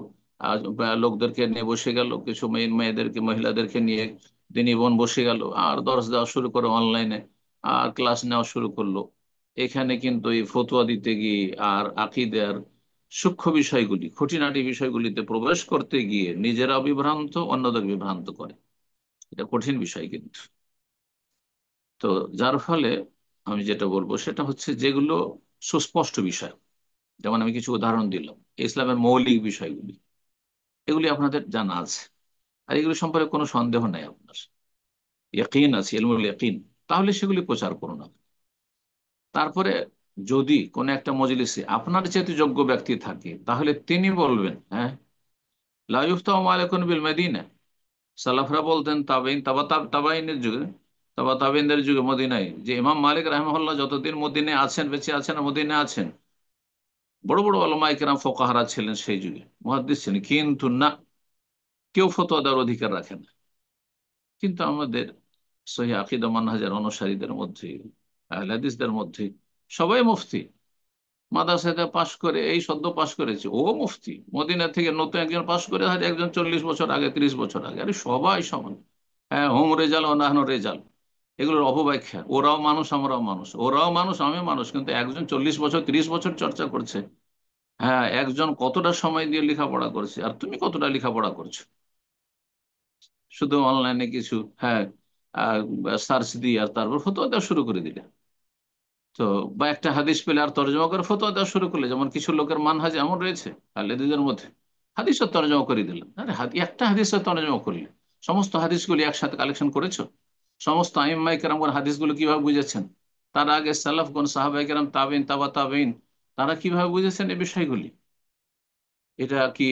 লোকদেরকে নিয়ে বসে গেল কিছু, মেয়েদেরকে, মহিলাদেরকে নিয়ে দিনী বোন বসে গেল, আর দর্স দেওয়া শুরু করে অনলাইনে, আর ক্লাস নেওয়া শুরু করলো। এখানে কিন্তু এই ফতোয়া দিতে গিয়ে আর আকীদার সূক্ষ্ম বিষয়গুলি, খুঁটিনাটি বিষয়গুলিতে প্রবেশ করতে গিয়ে নিজেরা বিভ্রান্ত, অন্যদের বিভ্রান্ত করে। এটা কঠিন বিষয় কিন্তু। তো যার ফলে আমি যেটা বলবো সেটা হচ্ছে, যেগুলো সুস্পষ্ট বিষয়, যেমন আমি কিছু উদাহরণ দিলাম, ইসলামের মৌলিক বিষয়গুলি, এগুলি আপনাদের জানা আছে, আর এগুলি সম্পর্কে কোনো সন্দেহ নাই আপনার, ইয়াকিন আছে, ইলমুল ইয়াকিন, তাহলে সেগুলি প্রচার করুন আপনি। তারপরে যদি কোনো একটা মজলিসে আপনার চেয়ে যোগ্য ব্যক্তি থাকে, তাহলে তিনি বলবেন, হ্যাঁ, লা ইফতাহু আলাইকুম বিল মাদিনা, সালাফরা বলতেন, তাবেইন, তাবাইনের যুগে, তাবা তাবিনদের যুগে মদিনায় যে ইমাম মালিক রাহিমাহুল্লাহ যতদিন মদিনায় আছেন, বেঁচে আছেন, মদিনায় আছেন, বড় বড় ওলামায়ে কেরাম ফোকাহারা ছিলেন সেই যুগে, মুহাদ্দিস ছিলেন, কিন্তু না, কেউ ফতোয়া দেওয়ার অধিকার রাখে না। কিন্তু আমাদের সহিহ আকীদা মানহাজের অনুসারীদের মধ্যে, আহলে হাদিসদের মধ্যে সবাই মুফতি, মাদ্রাসাতে পাশ করে, এই সদ্য পাশ করেছে ও মুফতি, মদিনা থেকে নতুন একজন পাশ করে আর একজন 40 বছর আগে, 30 বছর আগে, আরে সবাই সমান। হ্যাঁ, হোম রেজাল ও নাহনু রেজাল, এগুলোর অপব্যাখ্যা। ওরাও মানুষ, আমরাও মানুষ, ওরাও মানুষ, আমি মানুষ, কিন্তু একজন 40 বছর, 30 বছর চর্চা করছে। হ্যাঁ, একজন কতটা সময় দিয়ে লেখাপড়া করছে, আর তুমি কতটা লেখাপড়া করছো? শুধু অনলাইনে কিছু, হ্যাঁ, সার্চ দিয়ে আর তারপর ফতোয়া দেওয়া শুরু করে দিলে। তো বা একটা হাদিস পেলে আর তর্জমা করে ফতোয়া দেওয়া শুরু করলে, যেমন কিছু লোকের মানহাজ এমন রয়েছে হাদিসের মধ্যে, হাদিসের তর্জমা করে দিলেন। আরে একটা হাদিসের তর্জমা করলে সমস্ত হাদিসগুলি একসাথে কালেকশন করেছো? সমস্ত আইম্মাই কেরামগণ হাদিসগুলো কিভাবে বুঝেছেন, তার আগে সালাফগণ, সাহাবাই কেরাম, তাবেইন, তাবা তাবেইন, তারা কিভাবে বুঝেছেন এই বিষয়গুলি? এটা কি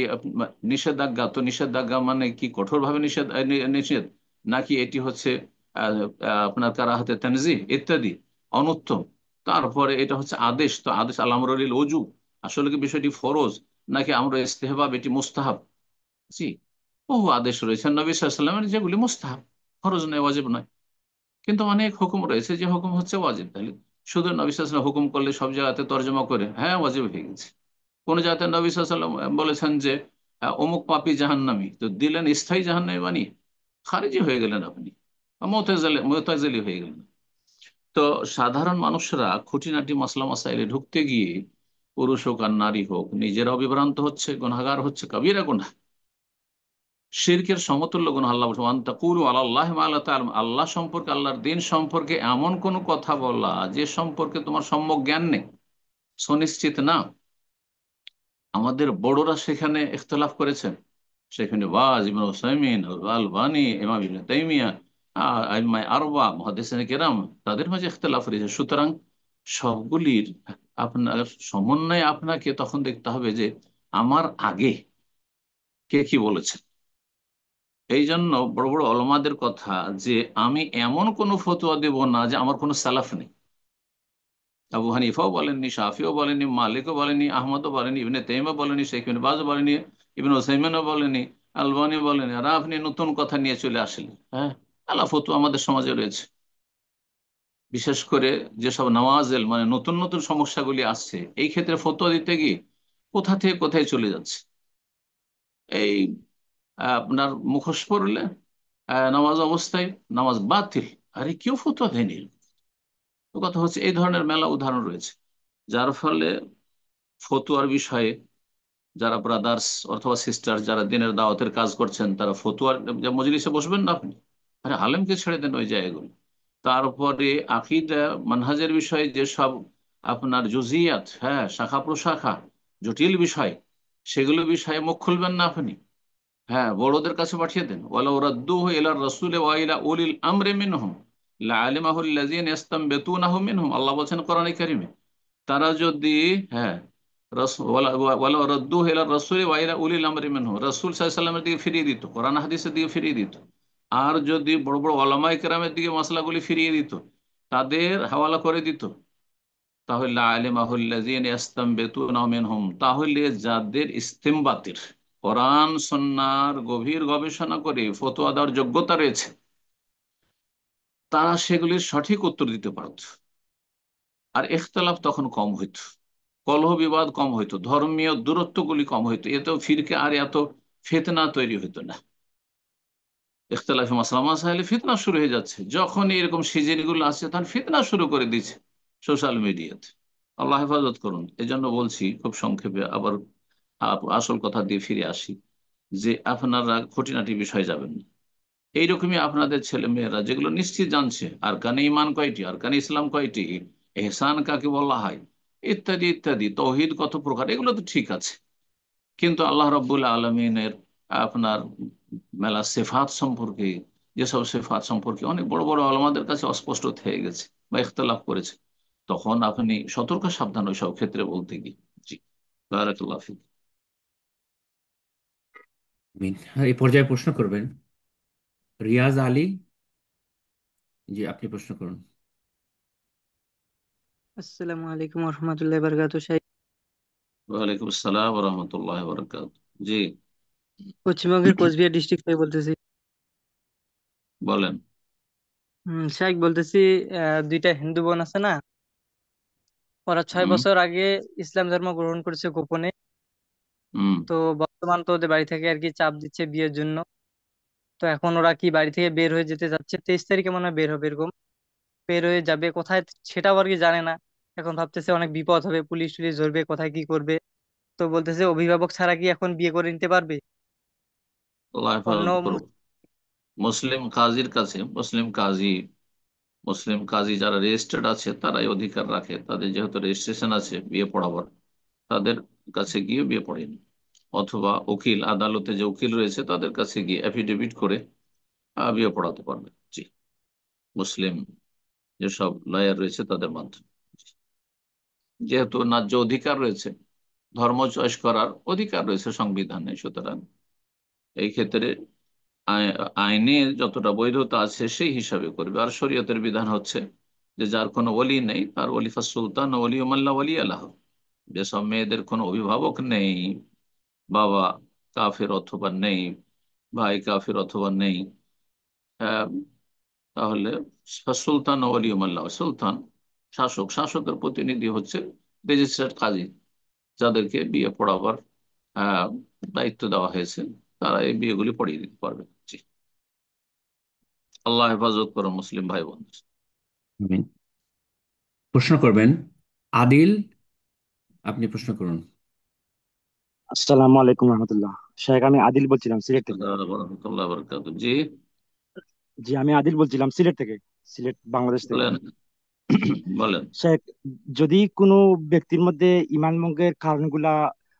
নিষেধাজ্ঞা? তো নিষেধাজ্ঞা মানে কি কঠোরভাবে নিষেধ, নিষেধ, নাকি এটি হচ্ছে আপনার কারাহাতে তানজিহ ইত্যাদি, অনুত্তম? তারপরে এটা হচ্ছে আদেশ, তো আদেশ আল আমরুল ওজু, আসলে কি বিষয়টি ফরজ, নাকি আমরা ইস্তেহবাব, এটি মুস্তাহাব? জি, বহু আদেশ রয়েছে নবী সাল্লাল্লাহু আলাইহি ওয়াসাল্লামের, যেগুলি মুস্তাহাব, ফরজ নয়, ওয়াজিব নয়। কিন্তু অনেক হুকুম রয়েছে যে হুকুম হচ্ছে ওয়াজিব। তাহলে শুধু নবী সাল্লাল্লাহু আলাইহি ওয়াসাল্লাম হুকুম করলে সব জায়গাতে তর্জমা করে হ্যাঁ ওয়াজিব হয়ে গেছে? কোন জায়গাতে নবী সাল্লাল্লাহু আলাইহি ওয়াসাল্লাম বলেছেন যে অমুক পাপী জাহান্নামী, তো দিলেন স্থায়ী জাহান্নামী বানিয়ে, খারিজি হয়ে গেলেন আপনি, মুতাজিলি হয়ে গেলেন। তো সাধারণ মানুষরা খুঁটিনাটি মাসলা মাসাইলে ঢুকতে গিয়ে, পুরুষ হোক আর নারী হোক, নিজেরাও বিভ্রান্ত হচ্ছে, গুনাহগার হচ্ছে, কবিরা গুনাহ, শিরকের সমতুল্য গুনাহ। আল্লাহ বলছেন ওয়ান তাকুলু আলাল্লাহি মা লা তা'লামুন, আল্লাহ সম্পর্কে, আল্লাহর দিন সম্পর্কে এমন কোন কথা বলা যে সম্পর্কে তোমার সম্যক জ্ঞান নেই, সুনিশ্চিত না। আমাদের বড়রা সেখানে ইখতলাফ করেছেন, সেখানে বাজ, ইবনে উসাইমিন, আলবানী, ইমাম ইবনে তাইমিয়া, আইম্মায়ে আরবা, মুহাদ্দিসিনে কেরাম, তাদের মাঝে ইখতলাফ রয়েছে। সুতরাং সবগুলির আপনার সমন্বয়ে আপনাকে তখন দেখতে হবে যে আমার আগে কে কি বলেছে। এই জন্য বড় বড় ওলামাদের কথা, যে আমি এমন কোন ফতোয়া দেব না যে আমার কোনো সালাফ নেই। আবু হানিফাও বলেননি, শাফিও বলেনি, মালিকও বলেনি, আহমদও বলেনি, ইবনে তাইমিয়া বলেনি, শেখ ইবনে বাজ বলেনি, ইবনে উসাইমিনও বলেনি, আলবানী বলেনি, আর আপনি নতুন কথা নিয়ে চলে আসলেন। হ্যাঁ, আলা ফতোয়া আমাদের সমাজে রয়েছে। বিশেষ করে যেসব নওয়াজেল, মানে নতুন নতুন সমস্যাগুলি আসছে, এই ক্ষেত্রে ফতোয়া দিতে গিয়ে কোথা থেকে কোথায় চলে যাচ্ছে। এই আপনার মুখোশ পড়লে নামাজ অবস্থায় নামাজ বাতিল, আরে কেউ ফতোয়া দেয়নি। তো কথা হচ্ছে এই ধরনের মেলা উদাহরণ রয়েছে, যার ফলে ফতুয়ার বিষয়ে যারা ব্রাদার্স অথবা সিস্টার, যারা দিনের দাওয়াতের কাজ করছেন, তারা ফতুয়ার যে মজলিসে বসবেন না আপনি, আরে আলেমকে ছেড়ে দেন ওই জায়গাগুলো। তারপরে আকিদা মানহাজের বিষয়ে যেসব আপনার জুজিয়াত, হ্যাঁ, শাখা প্রশাখা, জটিল বিষয়, সেগুলো বিষয়ে মুখ খুলবেন না আপনি। হ্যাঁ, বড়দের কাছে পাঠিয়ে দেন। ওয়ালাউ রাদ্দুহু ইলা রাসূলি ওয়া ইলা উলিল আমরি মিনহুম লাআলিমাহু আল্লাযীনা ইসতামবিতুনাহু মিনহুম, আল্লাহ বলছেন কোরআনে কারিমে, তারা যদি, হ্যাঁ, ওয়ালাউ রাদ্দুহু ইলা রাসূলি ওয়া ইলা উলিল আমরি মিনহুম, রাসূল সাল্লাল্লাহু আলাইহি ওয়াসাল্লামের দিকে ফিরিয়ে দিত, কোরআন হাদিসের দিকে ফিরিয়ে দিত, আর যদি বড় বড় ওলামায়ে কেরামের দিকে মাসলাগুলি ফিরিয়ে দিত, তাদের হাওয়ালা করে দিত, তাহলে লাআলিমাহু আল্লাযীনা ইসতামবিতুনাহু মিনহুম, তাহলে যাদের ইস্তেমবাতের, কোরআন সুন্নাহর গভীর গবেষণা করে ফতোয়া দেওয়ার যোগ্যতা রয়েছে, তারা সেগুলির সঠিক উত্তর দিতে পারত, আর ইখতলাফ তখন কম হইত, কলহ বিবাদ কম হইতো, ধর্মীয় দূরত্বগুলি কম হইতো, এত ফিরকে আর এত ফিতনা তৈরি হইতো না। ইখতলাফে মাসলা মাসাইলে ফিতনা শুরু হয়ে যাচ্ছে, যখন এরকম সিজনগুলো আসছে তখন ফিতনা শুরু করে দিচ্ছে সোশ্যাল মিডিয়াতে। আল্লাহ হেফাজত করুন। এই জন্য বলছি খুব সংক্ষেপে, আবার আসল কথা দিয়ে ফিরে আসি, যে আপনারা খুঁটিনাটি বিষয় যাবেন না। এইরকমই আপনাদের ছেলে মেয়েরা যেগুলো নিশ্চিত জানছে, আর কানে ইমান কয়টি, আর কানে ইসলাম কয়টি, এহসান কাকে বলা হয়, ইত্যাদি ইত্যাদি, তৌহিদ কত প্রকার, এগুলো তো ঠিক আছে। কিন্তু আল্লাহ রাব্বুল আলমিনের আপনার মেলা সেফাত সম্পর্কে, যেসব সেফাত সম্পর্কে অনেক বড় বড় আলমাদের কাছে অস্পষ্ট থেকে গেছে বা ইখতলাফ করেছে, তখন আপনি সতর্ক সাবধান ওইসব ক্ষেত্রে বলতে গিয়ে। জি, বারাকাল্লাহ ফিক। আমিন। আর এই পর্যায়ে প্রশ্ন করবেন রিয়াজ আলী জি, আপনি প্রশ্ন করুন। আসসালামু আলাইকুম রহমতুল্লাহ বারকাতু। শাইখ, ওয়ালাইকুম আসসালাম রহমতুল্লাহ বরকাত। জি, পশ্চিমবঙ্গের কোচবিহার ডিস্ট্রিক্ট থেকে বলতেছি। বলেন। শাইখ বলতেছি, দুইটা হিন্দু বোন আছে না, ওরা ছয় হুম। বছর আগে ইসলাম ধর্ম গ্রহণ করেছে গোপনে। হুম। তো বর্তমান তো ওদের বাড়ি থেকে আর কি চাপ দিচ্ছে বিয়ের জন্য। তো এখন ওরা কি বাড়ি থেকে বের হয়ে যেতে যাচ্ছে, 23 তারিখে মনে হয় বের হবে এরকম। বের হয়ে যাবে কোথায় সেটাও আর কি জানে না। এখন ভাবতেছে অনেক বিপদ হবে, পুলিশ টুলিশ ধরবে, কোথায় কি করবে। তো বলতেছে অভিভাবক ছাড়া কি এখন বিয়ে করে নিতে পারবে? আল্লাহ অন্য হেফাজত করুক। মুসলিম কাজীর কাছে, মুসলিম কাজী যারা রেজিস্টার্ড আছে তারাই অধিকার রাখে, তাদের যেহেতু রেজিস্ট্রেশন আছে বিয়ে পড়াবার, তাদের কাছে গিয়ে বিয়ে পড়েনি। অথবা উকিল, আদালতে যে উকিল রয়েছে তাদের কাছে গিয়ে অ্যাফিডেভিট করে বিয়ে পড়াতে পারবে। জি, মুসলিম যেসব লয়ার রয়েছে তাদের মাধ্যমে। যেহেতু ন্যায্য অধিকার রয়েছে, ধর্ম চয়েস করার অধিকার রয়েছে সংবিধানে, সুতরাং এই ক্ষেত্রে আইনে যতটা বৈধতা আছে সেই হিসাবে করবে। আর শরীয়তের বিধান হচ্ছে যে যার কোনো ওলি নেই তার ওলিফা সুলতান ওলি উমাল্লা ওলি আল্লাহ। যেসব মেয়েদের কোনো অভিভাবক নেই, বাবা কাফের অথবা নেই, ভাই কাফের অথবা নেই, আহ, তাহলে সুলতান ও ওলি উমাল্লাহ, সুলতান শাসক, শাসকের প্রতিনিধি হচ্ছে রেজিস্ট্রার্ড কাজী, যাদেরকে বিয়ে পড়াবার আহ দায়িত্ব দেওয়া হয়েছে, তারা এই বিয়েগুলি পড়িয়ে দিতে পারবে। জি, আল্লাহ হেফাজত করো মুসলিম ভাই বোন। আমিন। প্রশ্ন করবেন আদিল, আপনি প্রশ্ন করুন। আসসালামু আলাইকুম রহমতুল্লাহ। শেখ, আমি আদিল বলছিলাম সিলেট থেকে। আসসালামু আলাইকুম রহমতুল্লাহ বরকাত। জি, জি, আমি আদিল বলছিলাম সিলেট থেকে, সিলেট বাংলাদেশ থেকে। বলেন। বলেন। শেখ, যদি কোনো ব্যক্তির মধ্যে ইমান ভঙ্গের কারণগুলা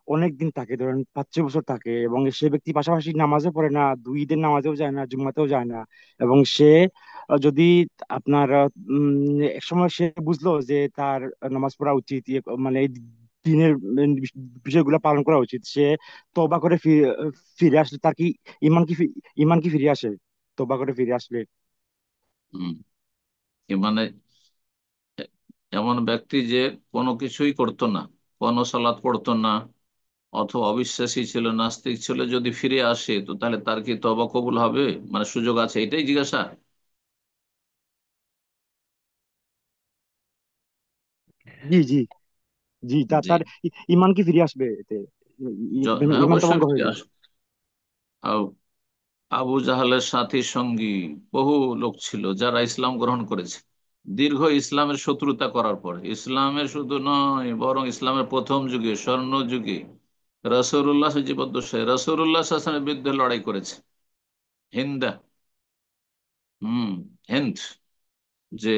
অনেক দিন থাকে, ধরেন 5-6 বছর থাকে, এবং সে ব্যক্তি পাশাপাশি নামাজও পড়ে না, 2 ঈদের নামাজেও যায় না, জুম্মাতেও যায় না, এবং সে যদি আপনার এক সময় সে বুঝলো যে তার নামাজ পড়া উচিত, মানে এই দিনের বিষয়গুলো পালন করা উচিত, সে তওবা করে ফিরে আসলে তার কি ইমান কি ফিরে আসে তওবা করে ফিরে আসলে? হম। মানে এমন ব্যক্তি যে কোনো কিছুই করতো না, কোনো সালাত পড়তো না, অথবা অবিশ্বাসী ছিল, নাস্তিক ছিল, যদি ফিরে আসে তো তাহলে তার কি তওবা কবুল হবে? মানে সুযোগ আছে, এটাই জিজ্ঞাসা। জি, জি, জি, জি। তার ইমান কি ফিরে আসবে এতে? হ্যাঁ, ইমান তো অবশ্যই ভঙ্গ ফিরে হইলে। আসবে। আবু জাহালের সাথী সঙ্গী বহু লোক ছিল যারা ইসলাম গ্রহণ করেছে দীর্ঘ ইসলামের শত্রুতা করার পর। ইসলামের শুধু নয়, বরং ইসলামের প্রথম যুগে, স্বর্ণ যুগে রাসূলুল্লাহ জীবদ্দশায় রাসূলুল্লাহ সাল্লাল্লাহু আলাইহি ওয়াসাল্লামের বিরুদ্ধে লড়াই করেছে। হিন্দা, হুম, হিন্দ, যে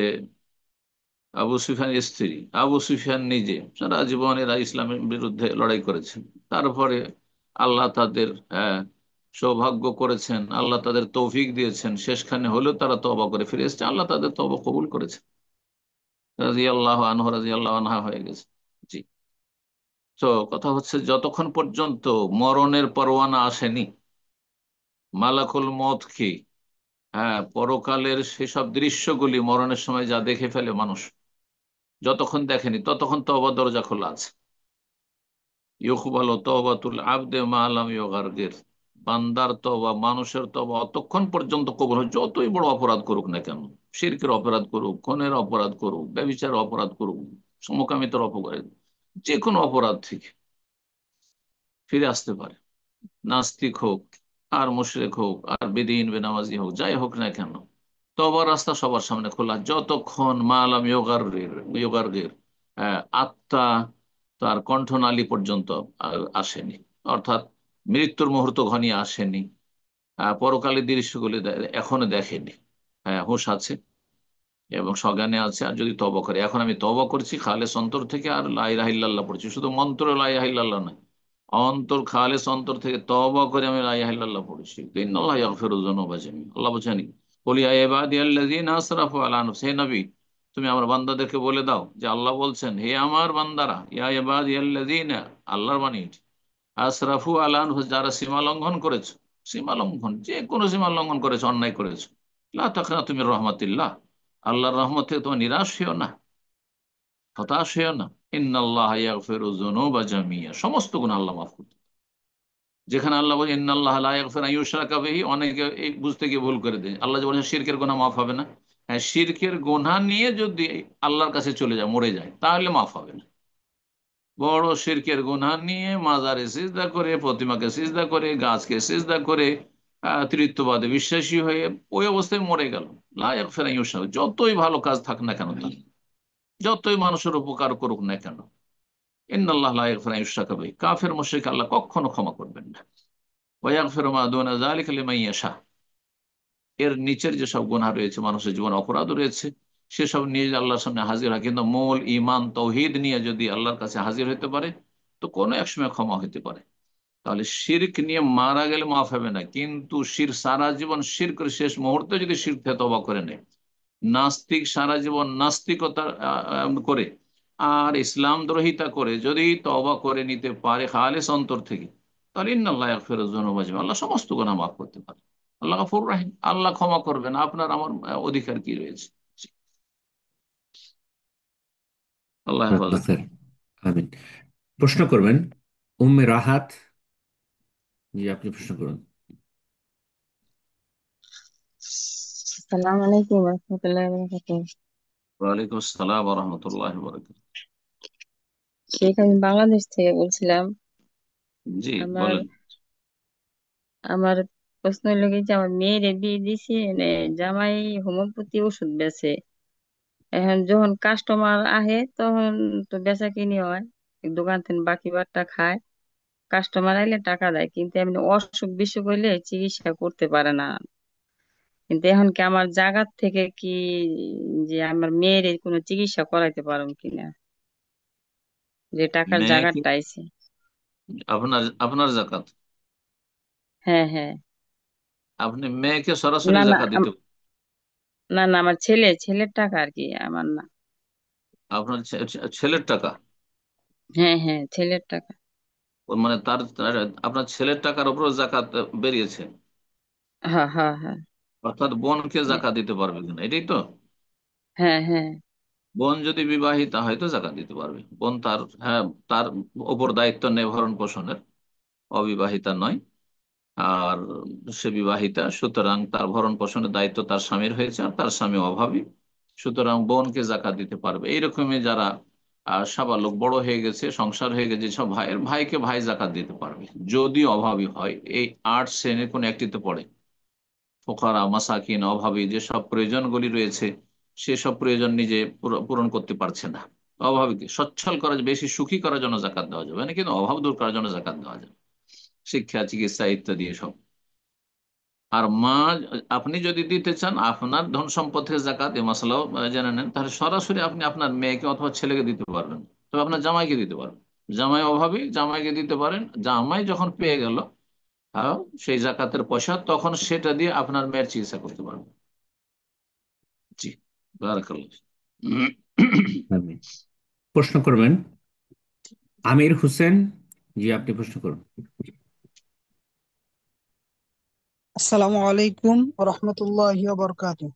আবু সুফিয়ানের স্ত্রী, আবু সুফিয়ান নিজে সারা জীবন এরা ইসলামের বিরুদ্ধে লড়াই করেছেন। তারপরে আল্লাহ তাদের সৌভাগ্য করেছেন, আল্লাহ তাদের তৌফিক দিয়েছেন, শেষখানে হলেও তারা তওবা করে ফিরে এসেছে, আল্লাহ তাদের তওবা কবুল করেছে, রাদিয়াল্লাহু আনহু রাদিয়াল্লাহু আনহা হয়ে গেছে। জি। তো কথা হচ্ছে যতক্ষণ পর্যন্ত মরণের পরোয়ানা আসেনি, মালাকুল মউত কি, পরকালের সেসব দৃশ্যগুলি মরণের সময় যা দেখে ফেলে মানুষ, যতক্ষণ দেখেনি ততক্ষণ তওবা দরজা খোলা আছে। ইউকবালু তওবাতুল আবদে মা লাম ইউগারগির, বান্দার তওবা, মানুষের তওবা অতক্ষণ পর্যন্ত কবুল হয় যতই বড় অপরাধ করুক না কেন। শিরকের অপরাধ করুক, খুনের অপরাধ করুক, ব্যভিচারের অপরাধ করুক, সমকামিতার অপরাধ, যে কোনো অপরাধ থেকে ফিরে আসতে পারে। নাস্তিক হোক, আর মুশরিক হোক, আর বেদিন বেনামাজি হোক, যাই হোক না কেন, তওবার রাস্তা সবার সামনে খোলা যতক্ষণ মালাম ইয়োগার্গের আত্মা তার কণ্ঠনালী পর্যন্ত আসেনি, অর্থাৎ মৃত্যুর মুহূর্ত ঘনিয়ে আসেনি, পরকালের দৃশ্যগুলি এখনো দেখেনি, হুঁশ আছে এবং সজ্ঞানে আছে, আর যদি তওবা করে, এখন আমি তওবা করছি খালেস অন্তর থেকে, আর লা ইলাহা ইল্লাল্লাহ পড়ছি, শুধু মন্ত্র লা ইলাহা ইল্লাল্লাহ নয়, অন্তর খালেস অন্তর থেকে তওবা করে আমি লা ইলাহা ইল্লাল্লাহ পড়ছি, তো ইন্নাল্লাহা ইয়াগফিরুয যুনুবা জামিআ। আল্লাহ বলেন, কুল ইয়া ইবাদিয়াল্লাযীনা আসরাফু আলা আনফুসিহিম, হে নবী তুমি আমার বান্দাদেরকে বলে দাও যে আল্লাহ বলছেন, হে আমার বান্দারা, ইয়া ইবাদিয়াল্লাযীনা, আল্লাহর বাণী এটি, আসরাফু আলা আনফুসিহিম, যারা সীমা লঙ্ঘন করেছো, সীমা লঙ্ঘন যে কোনো সীমা লঙ্ঘন করেছো, অন্যায় করেছো, লা তাকনাতু মির রাহমাতিল্লাহ, আল্লাহর রহমত থেকে তোমার নিরাশ হইও না, হতাশ হইও না। ইন্নাল্লাহ ইয়াগফিরু যুনুবা জামিয়া, সমস্ত গুনাহ আল্লাহ মাফ করতে। যেখানে আল্লাহ বলে ইন্নাল্লাহ লা ইয়াগফিরু আন ইউশরাকা বিহি, অনেকে এই বুঝতে গিয়ে ভুল করে দেয়। আল্লাহ যে বলেছেন শিরকের গুনাহ মাফ হবে না, হ্যাঁ, শিরকের গুনাহ নিয়ে যদি আল্লাহর কাছে চলে যায়, মরে যায়, তাহলে মাফ হবে না। বড় শিরকের গুনাহ নিয়ে মাজারে সিজদা করে, প্রতিমাকে সিজদা করে, গাছকে সিজদা করে, তৃতীয়বাদে বিশ্বাসী হয়ে ওই অবস্থায় মরে গেল, লা ইয়াগফিরু আন ইউশরাকা, যতই ভালো কাজ থাক না কেন তার, যতই মানুষের উপকার করুক না কেন, ইন্নাল্লাহ লা ইয়াগফিরু আন ইউশরাকা বিহি, কাফের মুশরিক আল্লাহ কখনো ক্ষমা করবেন না। ওয়া ইয়াগফিরু মা দুনা যালিকা লিমান ইয়াশা, এর নিচের যেসব গুনাহ রয়েছে, মানুষের জীবন অপরাধ রয়েছে, সেসব নিয়ে যদি আল্লাহর সামনে হাজির হয়, কিন্তু মূল ইমান তৌহিদ নিয়ে যদি আল্লাহর কাছে হাজির হতে পারে, তো কোনো এক সময় ক্ষমা হতে পারে। তাহলে শিরক নিয়ে মারা গেলে মাফ হবে না, কিন্তু সারা জীবন শিরক করে শেষ মুহূর্তে যদি শিরক থেকে তওবা করে নেয়, নাস্তিক সারা জীবন নাস্তিকতা করে আর ইসলাম দ্রোহিতা করে যদি তওবা করে নিতে পারে খালেস অন্তর থেকে, তাহলে ইন্নাল্লাহ ইয়াগফিরু যুনুবা জামিআ, আল্লাহ সমস্ত গুনাহ মাফ করতে পারে। আল্লাহ গফুর রাহিম, আল্লাহ ক্ষমা করবেন। আপনার আমার অধিকার কি রয়েছে? আল্লাহ হেফাজত স্যার, করুন। আমিন। প্রশ্ন করবেন উম্মে রাহাত। জি, আপনি প্রশ্ন করুন। আসসালামু আলাইকুম রহমতুল্লাহি ওয়া বারাকাতুহু। ওয়ালাইকুম আসসালাম ওয়া রাহমাতুল্লাহি ওয়া বারাকাতুহু। শেখ, আমি বাংলাদেশ থেকে বলছিলাম। জি, আমার বলেন। আমার প্রশ্ন হলো কি যে আমার মেয়ের বিয়ে দিছি, জামাই হোমিওপ্যাথি ওষুধ বেচে। এখন যখন কাস্টমার আহে তখন তো বেচা কিনি হয়, দোকান থেকে বাকি বারটা খায়। কাস্টমার আইলে টাকা দেয়, কিন্তু এমনি অসুখ বিসুখ হইলে চিকিৎসা করতে পারে না। কিন্তু এখন কি আমার জায়গার থেকে কি যে আমার মেয়ের কোনো চিকিৎসা করাইতে পারুম কিনা, যে টাকার মেয়েকে, জায়গাটা আইছে? আপনার আপনার যাকাত, হ্যাঁ, হ্যাঁ। আপনি মেয়েকে সরাসরি না, না, যাকাত দিতে, না, না, আমার ছেলের টাকা আর কি, আমার না। আপনার ছেলের টাকা, হ্যাঁ, হ্যাঁ, ছেলের টাকা। মানে আপনার ছেলের টাকার উপর যাকাত বেরিয়েছে, হ্যাঁ, হ্যাঁ, হ্যাঁ। অর্থাৎ বোনকে হ্যাঁ, যাকাত দিতে পারবে কিনা, এটাই তো? হ্যাঁ, হ্যাঁ। বোন যদি বিবাহিতা হয় তো জাকাত দিতে পারবে। বোন তার, হ্যাঁ, তার উপর দায়িত্ব নেই ভরণ পোষণের, অবিবাহিতা নয়। আর সে বিবাহিতা, সুতরাং তার ভরণ পোষণের দায়িত্ব তার স্বামীর হয়েছে, আর তার স্বামী অভাবী, সুতরাং বোনকে জাকাত দিতে পারবে। এইরকমই যারা সাবালক, বড় হয়ে গেছে, সংসার হয়ে গেছে, সব ভাইয়ের ভাইকে ভাই জাকাত দিতে পারবে, যদি অভাবী হয়। এই 8 শ্রেণীর কোন একটিতে পড়ে। ফোকারা, মাসাকিন, অভাবী, যেসব প্রয়োজনগুলি রয়েছে সেসব প্রয়োজন নিজে পূরণ করতে পারছে না, অভাবীকে সচ্ছল করার, বেশি সুখী করার জন্য জাকাত দেওয়া যাবে না, কিন্তু অভাব দূর করার জন্য জাকাত দেওয়া যাবে, শিক্ষা, চিকিৎসা ইত্যাদি সব। আর মা, আপনি যদি দিতে চান আপনার ধন সম্পদ থেকে জাকাত, এই মশলাও জেনে নেন, তাহলে সরাসরি আপনি আপনার মেয়েকে অথবা ছেলেকে দিতে পারবেন, তবে আপনার জামাইকে দিতে পারবেন। জামাই অভাবী, জামাইকে দিতে পারেন। জামাই যখন পেয়ে গেল সেই জাকাতের পয়সা, তখন সেটা দিয়ে আপনার মেয়ের চিকিৎসা করতে পারবেন। জি, বারাকাল্লাহ। আমিন। প্রশ্ন করবেন আমির হোসেন। জি, আপনি প্রশ্ন করুন। আসসালামু আলাইকুম রহমতুল্লাহি ওয়া বারাকাতুহু।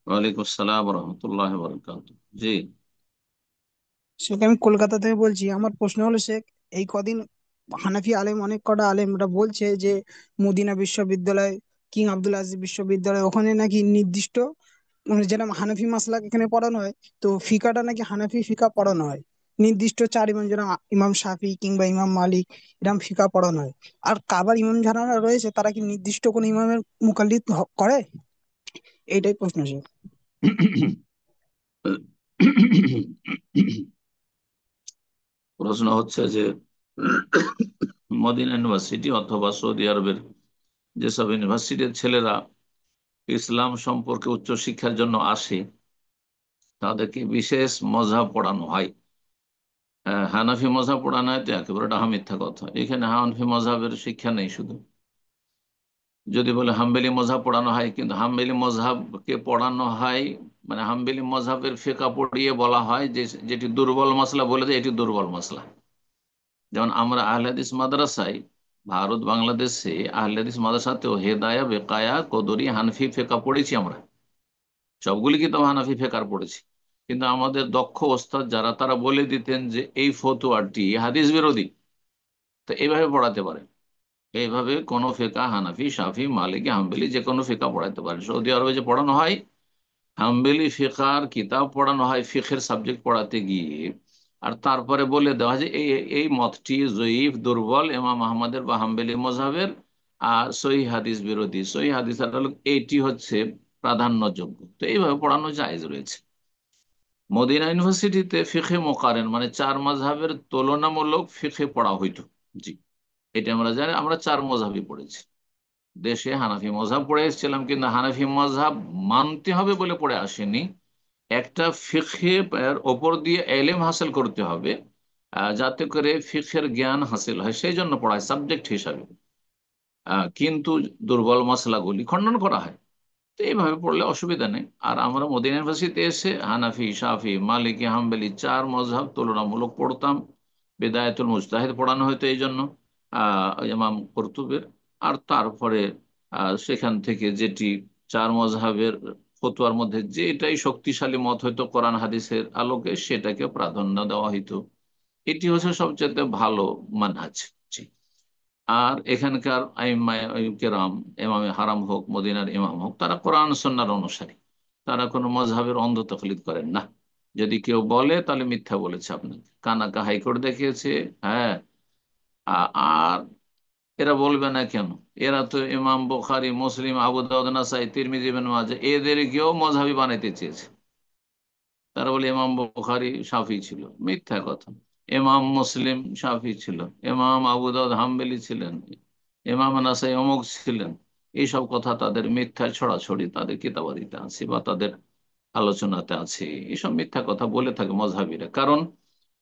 ওয়ালাইকুম আসসালাম রহমতুল্লাহ বরকাত। জি। শেখ, আমি কলকাতা থেকে বলছি। আমার প্রশ্ন হলো শেখ, এই কদিন হানাফি আলেম, অনেক কটা আলেমরা বলছে যে মদিনা বিশ্ববিদ্যালয়, কিং আব্দুল আজিজ বিশ্ববিদ্যালয়, ওখানে নাকি নির্দিষ্ট, মানে যেরকম হানাফি মাসলাক এখানে পড়ানো হয়, তো ফিকাটা নাকি হানাফি ফিকা পড়ানো হয়। নির্দিষ্ট 4 ইমাম, যেরকম ইমাম শাফি কিংবা ইমাম মালিক, এরকম ফিকা পড়ানো হয়। আর কাবার ইমাম যারা রয়েছে তারা কি নির্দিষ্ট কোন ইমামের মুকাল্লিদ করে? এইটাই প্রশ্ন শেখ। প্রশ্ন হচ্ছে যে মদিনা ইউনিভার্সিটি অথবা সৌদি আরবের যেসব ইউনিভার্সিটির ছেলেরা ইসলাম সম্পর্কে উচ্চ শিক্ষার জন্য আসে, তাদেরকে বিশেষ মজহাব পড়ানো হয়। হানাফি মজহাব পড়ানো হয়, তো একেবারে ডাহা মিথ্যা কথা। এখানে হানাফি মজহাবের শিক্ষা নেই শুধু। যদি বলে হাম্বেলি মজহাব পড়ানো হয়, কিন্তু হাম্বেলি মজহাবকে পড়ানো হয়, মানে হাম্বেলি মজহাবের ফিকা পড়িয়ে বলা হয় যে যেটি দুর্বল মশলা, বলে দেয় এটি দুর্বল মশলা। যেমন আমরা আহলে হাদিস মাদ্রাসায়, ভারত বাংলাদেশে আহলে হাদিস মাদ্রাসাতেও হেদায়া, বেকায়া, কদরি, হানফি ফিকা পড়েছি আমরা। সবগুলি কিতাব হানাফি ফেকার পড়েছি, কিন্তু আমাদের দক্ষ ওস্তাদ যারা তারা বলে দিতেন যে এই ফতোয়াটি হাদিস বিরোধী, তো এইভাবে পড়াতে পারেন। এইভাবে কোনো ফিকা হানাফি, শাফি, মালিকি, হাম্বলি যে কোনো ফিকা পড়াতে পারেন। সৌদি আরবে যে পড়ানো হয়, হাম্বলি ফিকার কিতাব পড়ানো হয় ফিকের সাবজেক্ট পড়াতে গিয়ে, আর তারপরে বলে দেওয়া হয় যে এই এই মতটি জয়ীফ, দুর্বল, ইমাম আহমদের বা হাম্বলি মজহাবের, আর সহি হাদিস বিরোধী। সহি হাদিস এইটি হচ্ছে প্রাধান্যযোগ্য। তো এইভাবে পড়ানো জায়েজ রয়েছে। মদিনা ইউনিভার্সিটিতে ফিকে মোকারেন মানে চার মাযহাবের তুলনামূলক ফিকে পড়া হইতো। জি, এটা আমরা জানি, আমরা চার মযহাবই পড়েছি। দেশে হানাফি মযহাব পড়ে এসেছিলাম, কিন্তু হানাফি মযহাব মানতে হবে বলে পড়ে আসেনি। একটা ফিকহে এর ওপর দিয়ে এলেম হাসিল করতে হবে, যাতে করে ফিকহের জ্ঞান হাসিল হয়, সেই জন্য পড়ায় সাবজেক্ট হিসাবে। কিন্তু দুর্বল মশলাগুলি খণ্ডন করা হয়। তো এইভাবে পড়লে অসুবিধা নেই। আর আমরা মদিনা ইউনিভার্সিটিতে এসে হানাফি, শাফি, মালিকি, হাম্বলি চার মযহাব তুলনামূলক পড়তাম। বিদায়াতুল মুজতাহিদ পড়ানো হতো এই জন্য ইমাম কুরতুবির। আর তারপরে সেখান থেকে যেটি চার মযহাবের ফতোয়ার মধ্যে যেটাই শক্তিশালী মত হইতো কোরআন হাদিসের আলোকে, সেটাকে প্রাধান্য দেওয়া হইতো। এটি হচ্ছে সবচেয়ে ভালো মানহাজ। জি। আর এখানকার আইম্মায়ে কেরাম, ইমামে হারাম হোক, মদিনার ইমাম হোক, তারা কোরআন সুন্নাহর অনুসারী। তারা কোনো মযহাবের অন্ধ তাকলিদ করেন না। যদি কেউ বলে তাহলে মিথ্যা বলেছে আপনাকে। কানাকা হাইকোর্ট দেখিয়েছে। হ্যাঁ। আর এরা বলবে না কেন? এরা তো ইমাম বুখারী, মুসলিম, আবু দাউদ, নাসাই, তিরমিজি, ইবনে মাজাহ এদেরকেও মযহাবী বানাইতে চেয়েছে। তারা বলে ইমাম বুখারী শাফি ছিল, মিথ্যা কথা। ইমাম মুসলিম শাফি ছিল, ইমাম আবু দাউদ হাম্বলি ছিলেন, ইমাম নাসাই অমুক ছিলেন। এইসব কথা তাদের মিথ্যা ছড়াছড়ি তাদের কিতাবাদিতে আছে বা তাদের আলোচনাতে আছে। এইসব মিথ্যা কথা বলে থাকে মযহাবীরা। কারণ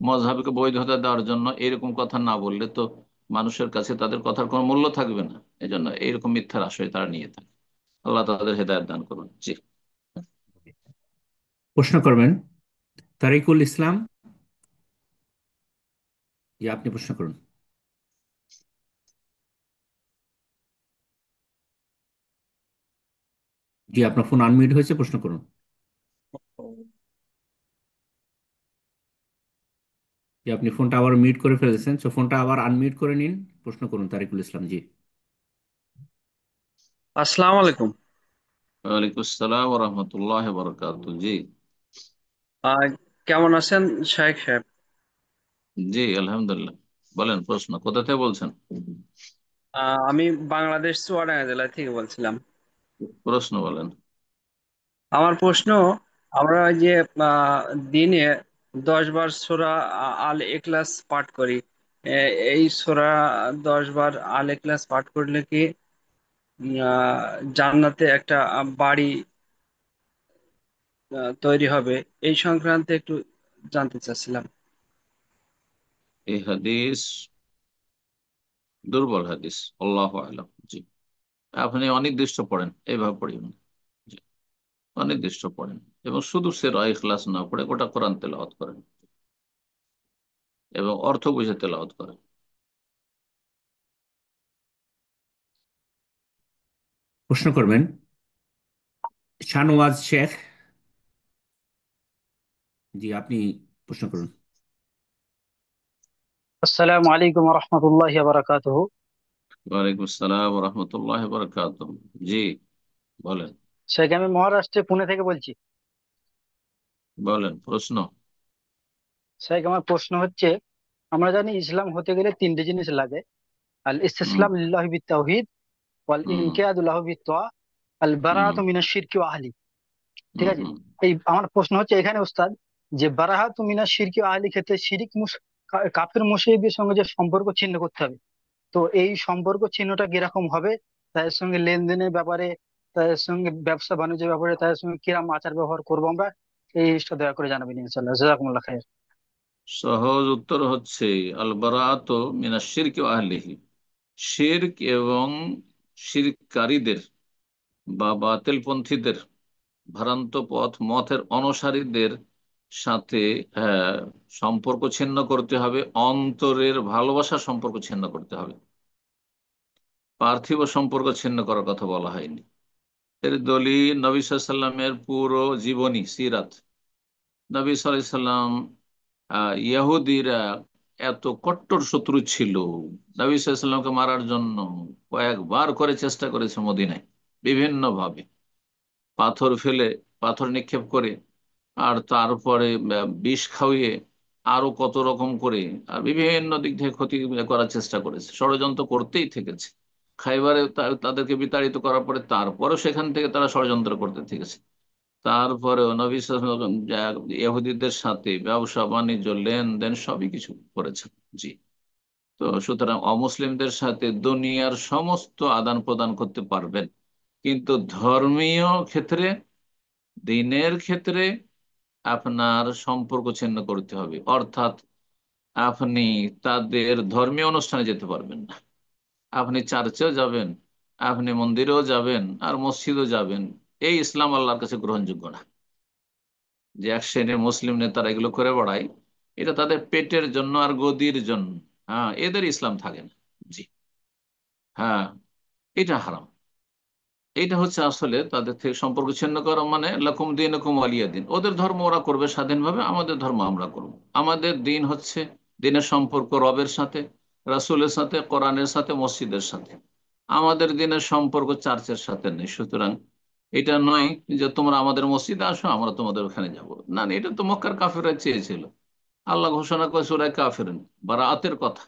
মযহাবকে বৈধতা দেওয়ার জন্য এরকম কথা না বললে তো মানুষের কাছে তাদের কথার কোনো মূল্য থাকবে না। এই জন্য এইরকম মিথ্যার আশ্রয় তারা নিয়ে থাকে। আল্লাহ তাদের হেদায়েত দান করুন। জি। প্রশ্ন করবেন তারিকুল ইসলাম। জি, আপনি প্রশ্ন করুন। জি, আপনার ফোন আনমিউট হয়েছে, প্রশ্ন করুন। জি, আপনি ফোনটা আবার মিউট করে ফেলেছেন, তো ফোনটা আবার আনমিউট করে নিন, প্রশ্ন করুন তারিকুল ইসলাম। জি। আসসালামু আলাইকুম। ওয়ালাইকুম আসসালাম ওয়া রাহমাতুল্লাহি ওয়া বারাকাতুহু। জি। আহ, কেমন আছেন শাইখ সাহেব? জি, আলহামদুলিল্লাহ। বলেন, প্রশ্ন কোথা থেকে বলছেন? আমি বাংলাদেশ চুয়াডাঙ্গা জেলা থেকে বলছিলাম। প্রশ্ন বলেন। আমার প্রশ্ন, আমরা ওই যে আহ, দিনে 10 বার সূরা আল ইখলাস পাঠ করি। এই সূরা 10 বার আল ইখলাস পাঠ করলে কি জান্নাতে একটা বাড়ি তৈরি হবে? এই সংক্রান্তে একটু জানতে চাচ্ছিলাম। এই হাদিস দুর্বল হাদিস, আল্লাহু আ'লাম। জি। আপনি অনির্দিষ্ট পড়েন, এইভাবে পড়িবেন না। জি, অনির্দিষ্ট পড়েন এবং শুধু সূরা ইখলাস না পড়ে গোটা কোরআন তেলাওয়াত করেন এবং অর্থ বুঝে তেলাওয়াত করেন। প্রশ্ন করবেন শাহনওয়াজ শেখ। জি, আপনি প্রশ্ন করুন। আসসালামু আলাইকুম রহমতুল্লাহ বারাকাতুহ। ওয়ালাইকুম আসসালাম ওয়া রাহমাতুল্লাহি ওয়া বারাকাতুহু। জি, বলেন। শেখ, আমি মহারাষ্ট্রে পুনে থেকে বলছি। বলেন প্রশ্ন। শেখ, আমার প্রশ্ন হচ্ছে, আমরা জানি ইসলাম হতে গেলে তিনটে জিনিস লাগে: আল হুম। ইসতিসলাম লিল্লাহি বিত্তাওহীদ, ওয়াল হুম। ইনকিয়াদু লাহু বিত্তোয়া, আল হুম। বারাআতু মিনাশ শিরকি ওয়া আহলি। ঠিক হুম। আছে? হুম। এই আমার প্রশ্ন হচ্ছে এখানে উস্তাদ, যে বারাআতু মিনাশ শিরকি ওয়া আহলি ক্ষেত্রে শিরিক কাফির মুশরিকদের সঙ্গে যে সম্পর্ক ছিন্ন করতে হবে, তো এই সম্পর্ক চিহ্নটা কিরকম হবে? তাদের সঙ্গে লেনদেনের ব্যাপারে, তাদের সঙ্গে ব্যবসা বাণিজ্যের ব্যাপারে, তাদের সঙ্গে কিরকম আচার ব্যবহার করবো আমরা, এই জিনিসটা দয়া করে জানাবেন ইনশাল্লাহ। জাযাকুমুল্লাহ খাইর। সহজ উত্তর হচ্ছে আল বারাআতু মিনাশ শিরকি ওয়া আহলিহি। শিরক এবং শিরককারীদের বা বাতিলপন্থীদের, ভ্রান্ত পথ মতের অনুসারীদের সাথে সম্পর্ক ছিন্ন করতে হবে। অন্তরের ভালোবাসার সম্পর্ক ছিন্ন করতে হবে। পার্থিব সম্পর্ক ছিন্ন করার কথা বলা হয়নি। এর দলিল নবী সাল্লাল্লাহু আলাইহি সাল্লামের পুরো জীবনী সিরাত। নবী সাল্লাল্লাহু আলাইহি সাল্লাম ইহুদিরা এত কট্টর শত্রু ছিল, নবী সাল্লাল্লাহু আলাইহি সাল্লামকে মারার জন্য কয়েকবার করে চেষ্টা করেছে মদিনায়, বিভিন্ন ভাবে পাথর ফেলে, পাথর নিক্ষেপ করে, আর তারপরে বিষ খাওয়িয়ে, আরো কত রকম করে, আর বিভিন্ন দিক থেকে ক্ষতি করার চেষ্টা করেছে, ষড়যন্ত্র করতেই থেকেছে। খাইবারে তাদেরকে বিতাড়িত করার পরে তারপরেও সেখান থেকে তারা ষড়যন্ত্র করতে থেকেছে। তারপরেও নবী সাল্লাল্লাহু আলাইহি ওয়াসাল্লাম ইহুদিদের সাথে ব্যবসা বাণিজ্য লেনদেন সবই কিছু করেছেন। জি। তো সুতরাং অমুসলিমদের সাথে দুনিয়ার সমস্ত আদান প্রদান করতে পারবেন, কিন্তু ধর্মীয় ক্ষেত্রে, দিনের ক্ষেত্রে আপনার সম্পর্ক ছিন্ন করতে হবে। অর্থাৎ আপনি তাদের ধর্মীয় অনুষ্ঠানে যেতে পারবেন না। আপনি চার্চেও যাবেন, আপনি মন্দিরেও যাবেন, আর মসজিদও যাবেন, এই ইসলাম আল্লাহর কাছে গ্রহণযোগ্য না। যে এক শ্রেণীর মুসলিম নেতারা এগুলো করে বেড়ায়, এটা তাদের পেটের জন্য আর গদির জন্য। হ্যাঁ, এদের ইসলাম থাকে না। জি। হ্যাঁ, এটা হারাম। এটা হচ্ছে আসলে তাদের থেকে সম্পর্ক ছিন্ন করা, মানে লাকুম দীনুকুম ওয়ালিয়া দিন। ওদের ধর্ম ওরা করবে স্বাধীনভাবে, আমাদের ধর্ম আমরা করব। আমাদের দিন হচ্ছে দিনের সম্পর্ক রবের সাথে, রাসূলের সাথে, কোরআনের সাথে, মসজিদের সাথে। আমাদের দিনের সম্পর্ক চার্চের সাথে নেই। সুতরাং এটা নয় যে তোমরা আমাদের মসজিদে আসো, আমরা তোমাদের ওখানে যাব। না না, এটা তো মক্কার কাফেররা চেয়েছিল। আল্লাহ ঘোষণা করে সূরা কাফিরুন, বারাআতের কথা,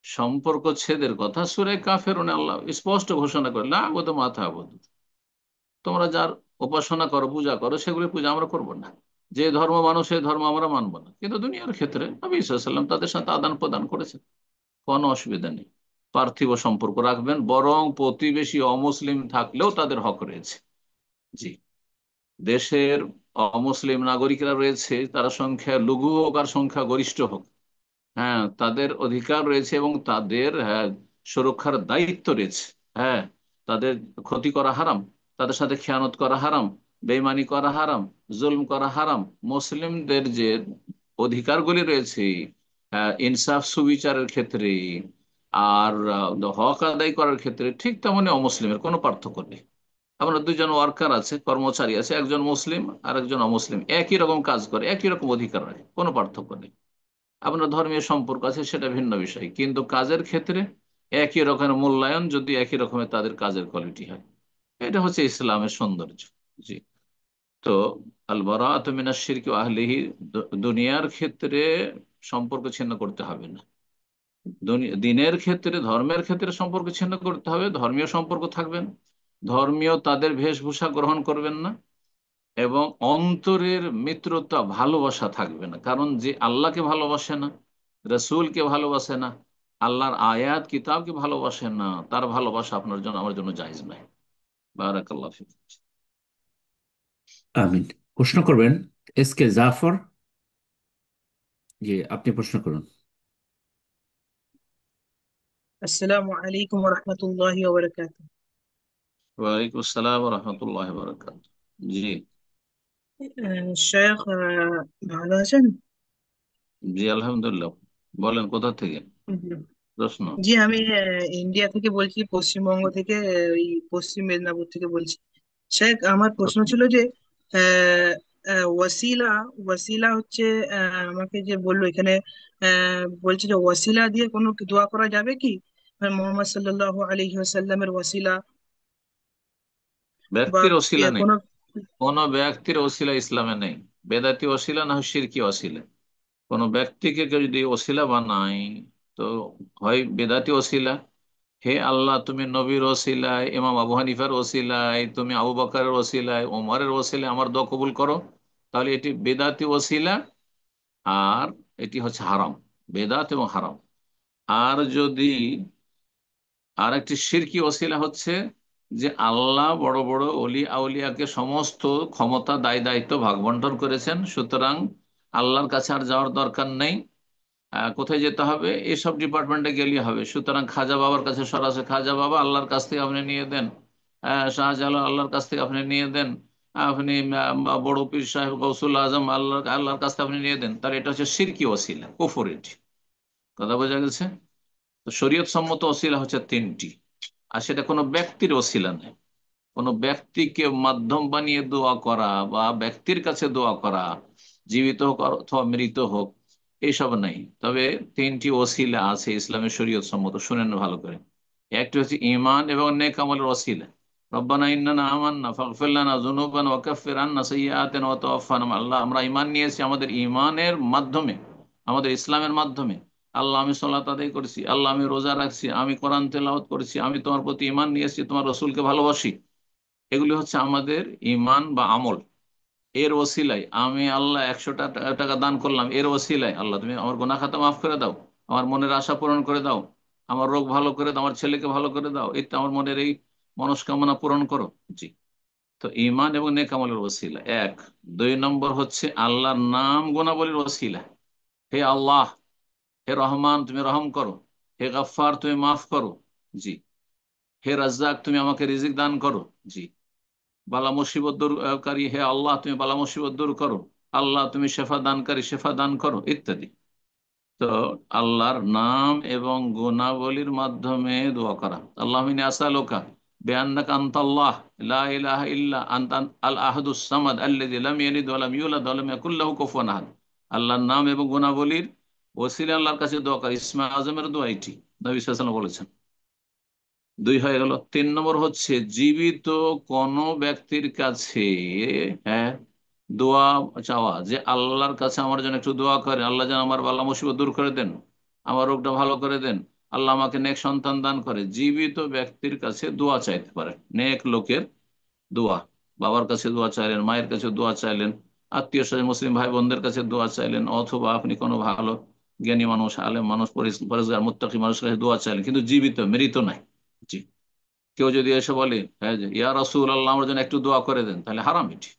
সম্পর্ক ছেদের কথা সূরা কাফিরুনে আল্লাহ স্পষ্ট ঘোষণা করে, লা আবুদু মা তা'বুদুন, তোমরা যার উপাসনা করো, পূজা করো, সেগুলি পূজা আমরা করব না। যে ধর্ম মানুষ সেই ধর্ম আমরা মানব না। কিন্তু দুনিয়ার ক্ষেত্রে নবী সাল্লাল্লাহু আলাইহি ওয়াসাল্লাম তাদের সাথে আদান প্রদান করেছেন, কোনো অসুবিধা নেই। পার্থিব সম্পর্ক রাখবেন, বরং প্রতিবেশী অমুসলিম থাকলেও তাদের হক রয়েছে। জি। দেশের অমুসলিম নাগরিকরা রয়েছে, তারা সংখ্যা লঘু হোক আর সংখ্যা গরিষ্ঠ হোক, হ্যাঁ, তাদের অধিকার রয়েছে এবং তাদের, হ্যাঁ, সুরক্ষার দায়িত্ব রয়েছে। হ্যাঁ, তাদের ক্ষতি করা হারাম, তাদের সাথে খেয়ানত করা হারাম, বেইমানি করা হারাম, জুলম করা হারাম। মুসলিমদের যে অধিকারগুলি রয়েছে, ইনসাফ সুবিচারের ক্ষেত্রে আর হক আদায় করার ক্ষেত্রে, ঠিক তেমনি অমুসলিমের কোনো পার্থক্য নেই। আমরা দুজন ওয়ার্কার আছে, কর্মচারী আছে, একজন মুসলিম আর একজন অমুসলিম, একই রকম কাজ করে, একই রকম অধিকার রাখে, কোনো পার্থক্য নেই। আপনার ধর্মীয় সম্পর্ক আছে সেটা ভিন্ন বিষয়, কিন্তু কাজের ক্ষেত্রে একই রকমের মূল্যায়ন যদি একই রকমের তাদের কাজের কোয়ালিটি হয়, এটা হচ্ছে ইসলামের সৌন্দর্য। জি। তো আল বারাআতু মিনাশ শিরকি ওয়া আহলিহি, দুনিয়ার ক্ষেত্রে সম্পর্ক ছিন্ন করতে হবে না, দিনের ক্ষেত্রে, ধর্মের ক্ষেত্রে সম্পর্ক ছিন্ন করতে হবে। ধর্মীয় সম্পর্ক থাকবেন, ধর্মীয় তাদের বেশভূষা গ্রহণ করবেন না, এবং অন্তরের মিত্রতা ভালোবাসা থাকবে না। কারণ যে আল্লাহকে ভালোবাসে না, রসুলকে ভালোবাসে না, আল্লাহর আয়াত কিতাবকে ভালোবাসে না, তার ভালোবাসা আপনার জন্য, আমার জন্য জায়েজ নাই। বারাকাল্লাহ ফিক। আমিন। প্রশ্ন করবেন এস কে জাফর। জি, আপনি প্রশ্ন করুন। আসসালামু আলাইকুম রহমতুল্লাহি ওয়া বারাকাতুহু। ওয়ালাইকুম আসসালাম ওয়া রাহমাতুল্লাহি ওয়া বারাকাতুহু। জি। শেখ, ভালো আছেন? জি, আলহামদুলিল্লাহ। বলেন কোথা থেকে হুম। প্রশ্ন? জি, আমি ইন্ডিয়া থেকে বলছি, পশ্চিমবঙ্গ থেকে, ওই পশ্চিম মেদিনীপুর থেকে বলছি। শেখ, আমার প্রশ্ন ছিল যে আহ, ওয়াসিলা, ওয়াসিলা হচ্ছে, আমাকে যে বললো এখানে, বলছে যে ওয়াসিলা দিয়ে কোনো কি দোয়া করা যাবে কি? মোহাম্মদ সাল্লাল্লাহু আলাইহি ওয়াসাল্লামের ওয়াসিলা বা ব্যক্তির ওসিলা নেই, কোনো। কোন ব্যক্তির ওসিলা ইসলামে নেই। বেদাতি ওসিলা না হয় শিরকি ওসিলা। কোন ব্যক্তিকে কেউ যদি ওসিলা বানায়, তো হয় বেদাতি ওসিলা, হে আল্লাহ তুমি নবীর ওসিলায়, ইমাম আবু হানিফার ওসিলায়, তুমি আবু বকরের ওসিলায়, ওমরের ওসিলায় আমার দোয়া কবুল করো, তাহলে এটি বেদাতি ওসিলা, আর এটি হচ্ছে হারাম, বেদাত এবং হারাম। আর যদি আর একটি শিরকি ওসিলা হচ্ছে যে আল্লাহ বড় বড় অলি আউলিয়াকে সমস্ত ক্ষমতা, দায় দায়িত্ব ভাগ বন্টন করেছেন, সুতরাং আল্লাহর কাছে আর যাওয়ার দরকার নেই। কোথায় যেতে হবে? এসব ডিপার্টমেন্টে গেলেই হবে। সুতরাং খাজা বাবার কাছে সরাসরি, খাজা বাবা আল্লাহর কাছ থেকে আপনি নিয়ে দেন, শাহজালাল আল্লাহর কাছ থেকে আপনি নিয়ে দেন, আপনি বড় পীর সাহেব গৌসুল আজম আল্লাহর কাছ থেকে আপনি নিয়ে দেন, তার এটা হচ্ছে শিরকি ওসিলা, কুফর। এটি কথা বোঝা গেছে? তো শরীয়ত সম্মত ওসিলা হচ্ছে তিনটি, আর সেটা কোনো ব্যক্তির ওসিলা নেই। কোনো ব্যক্তিকে মাধ্যম বানিয়ে দোয়া করা বা ব্যক্তির কাছে দোয়া করা, জীবিত হোক অথবা মৃত হোক, এইসব নাই। তবে তিনটি ওসিলা আছে ইসলামের শরীয়ত সম্মত, শুনেন ভালো করে। একটি হচ্ছে ঈমান এবং নেক আমলের ওসিলা। রব্বানা ইন্নানা আমান্না ফাগফির লানা যুনুবানা ওয়া কাফির আন্না সাইয়্যাতিনা ওয়া তাওয়াফানা মা আল্লাহ, আমরা ঈমান নিয়েছি, আমাদের ঈমানের মাধ্যমে, আমাদের ইসলামের মাধ্যমে, আল্লাহ আমি সালাত আদায় করেছি, আল্লাহ আমি রোজা রাখছি, আমি কোরআন তেলাওয়াত করেছি, আমি তোমার প্রতি ঈমান নিয়েছি, তোমার রসুলকে ভালোবাসি, এগুলি হচ্ছে আমাদের ঈমান বা আমল। এর ওসিলায় আমি আল্লাহ 100 টাকা দান করলাম, এর ওসিলায় আল্লাহ তুমি আমার গুনাহ খাতা মাফ করে দাও, আমার মনের আশা পূরণ করে দাও, আমার রোগ ভালো করে দাও, আমার ছেলেকে ভালো করে দাও, এই তো আমার মনের এই মনস্কামনা পূরণ করো। জি। তো ঈমান এবং নেক আমলের ওসিলা এক। দুই নম্বর হচ্ছে আল্লাহর নাম গুণাবলীর ওসিলা। হে আল্লাহ, হে রহমান তুমি রহম করো, হে গফফার তুমি মাফ করো। জি। হে রাজ্জাক তুমি আমাকে রিজিক দান করো। জি। বালা মুসিবত দূরকারী হে আল্লাহ তুমি বালা মুসিবত দূর করো, আল্লাহ তুমি শেফা দানকারী শেফা দান করো, ইত্যাদি। তো আল্লাহর নাম এবং গুণাবলীর মাধ্যমে দোয়া করা। আল্লাহুম্মা আসআলুকা বিআন্নাকা আনতাল্লাহ লা ইলাহা ইল্লা আনতা আল আহাদুস সামাদ আল্লাযী লাম ইয়ালিদ ওয়া লাম ইউলাদ ওয়া লাম ইয়াকুল লাহু কুফুয়ান আহাদ। আল্লাহর নাম এবং গুণাবলীর ওসিলা আল্লাহর কাছে দোয়া করা, ইসমে আজমের দোয়া এটি, নবী সাল্লাল্লাহু আলাইহি ওয়াসাল্লাম বলেছেন। দুই হয়ে গেল। তিন নম্বর হচ্ছে জীবিত কোন ব্যক্তির কাছে, হ্যাঁ, দোয়া চাওয়া, যে আল্লাহর কাছে আমার জন্য একটু দোয়া করে, আল্লাহ যেন আমার বালা মুসিবত দূর করে দেন, আমার রোগটা ভালো করে দেন, আল্লাহ আমাকে নেক সন্তান দান করে। জীবিত ব্যক্তির কাছে দোয়া চাইতে পারে, নেক লোকের দোয়া। বাবার কাছে দোয়া চাইলেন, মায়ের কাছে দোয়া চাইলেন, আত্মীয় স্বজন মুসলিম ভাই বোনদের কাছে দোয়া চাইলেন, অথবা আপনি কোনো ভালো জ্ঞানী মানুষ, আলেম মানুষ, পরেজগার মুত্তাকি মানুষের কাছে দোয়া চাইলেন, কিন্তু জীবিত, মৃত নাই। জি। কেউ যদি এসে বলে, হ্যাঁ, যে ইয়া রাসূল আল্লাহ আমার জন্য একটু দোয়া করে দেন, তাহলে হারাম, এটি